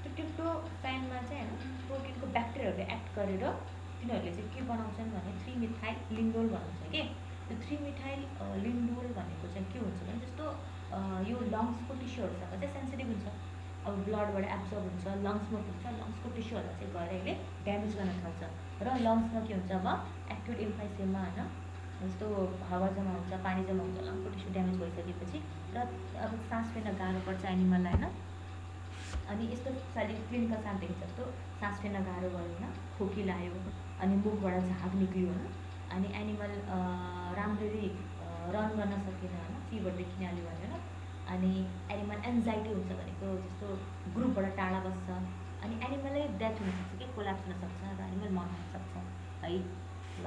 त्यो ट्रिप्टोफेनमा चाहिँ होइन प्रोटिनको ब्याक्टेरियाहरूले एक्ट गरेर तिनीहरूले चाहिँ के बनाउँछन् भने 3-मिथाइल लिन्डोल बनाउँछ कि। त्यो 3-मिथाइल लिन्डोल भनेको चाहिँ के हुन्छ भने जस्तो यो लङ्सको टिस्युहरूसँग चाहिँ सेन्सिटिभ हुन्छ, अब ब्लडबाट एब्जर्ब हुन्छ, लङ्समा पुग्छ, लङ्सको टिस्युहरूलाई चाहिँ गएर यसले ड्यामेज गर्न थाल्छ र लङ्समा के हुन्छ अब एक्युट इम्फाइसेमा होइन, जस्तो हावा जम्मा हुन्छ, पानी जम्मा हुन्छ, लङ्सको टिस्यु ड्यामेज भइसकेपछि र अब सास फेर्न गाह्रो पर्छ एनिमललाई होइन, अनि यस्तो खालि क्लिनिकल साइन देखिन्छ जस्तो सास फेर्न गाह्रो भयो होइन, खोकी लाग्यो, अनि मुखबाट झाग निक्लियो होइन, अनि एनिमल राम्ररी रन गर्न सकेन होइन, फिभर देखिने अलि भयो होइन, अनि एनिमल एन्जाइटी हुन्छ भनेको जस्तो ग्रुपबाट टाढा बस्छ, अनि एनिमलै डेथ हुनसक्छ कि कोल्याप्स हुनसक्छ र एनिमल मर्न सक्छ है। ल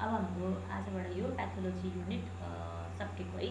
अब हाम्रो आजबाट यो प्याथोलोजी युनिट सकिएको है।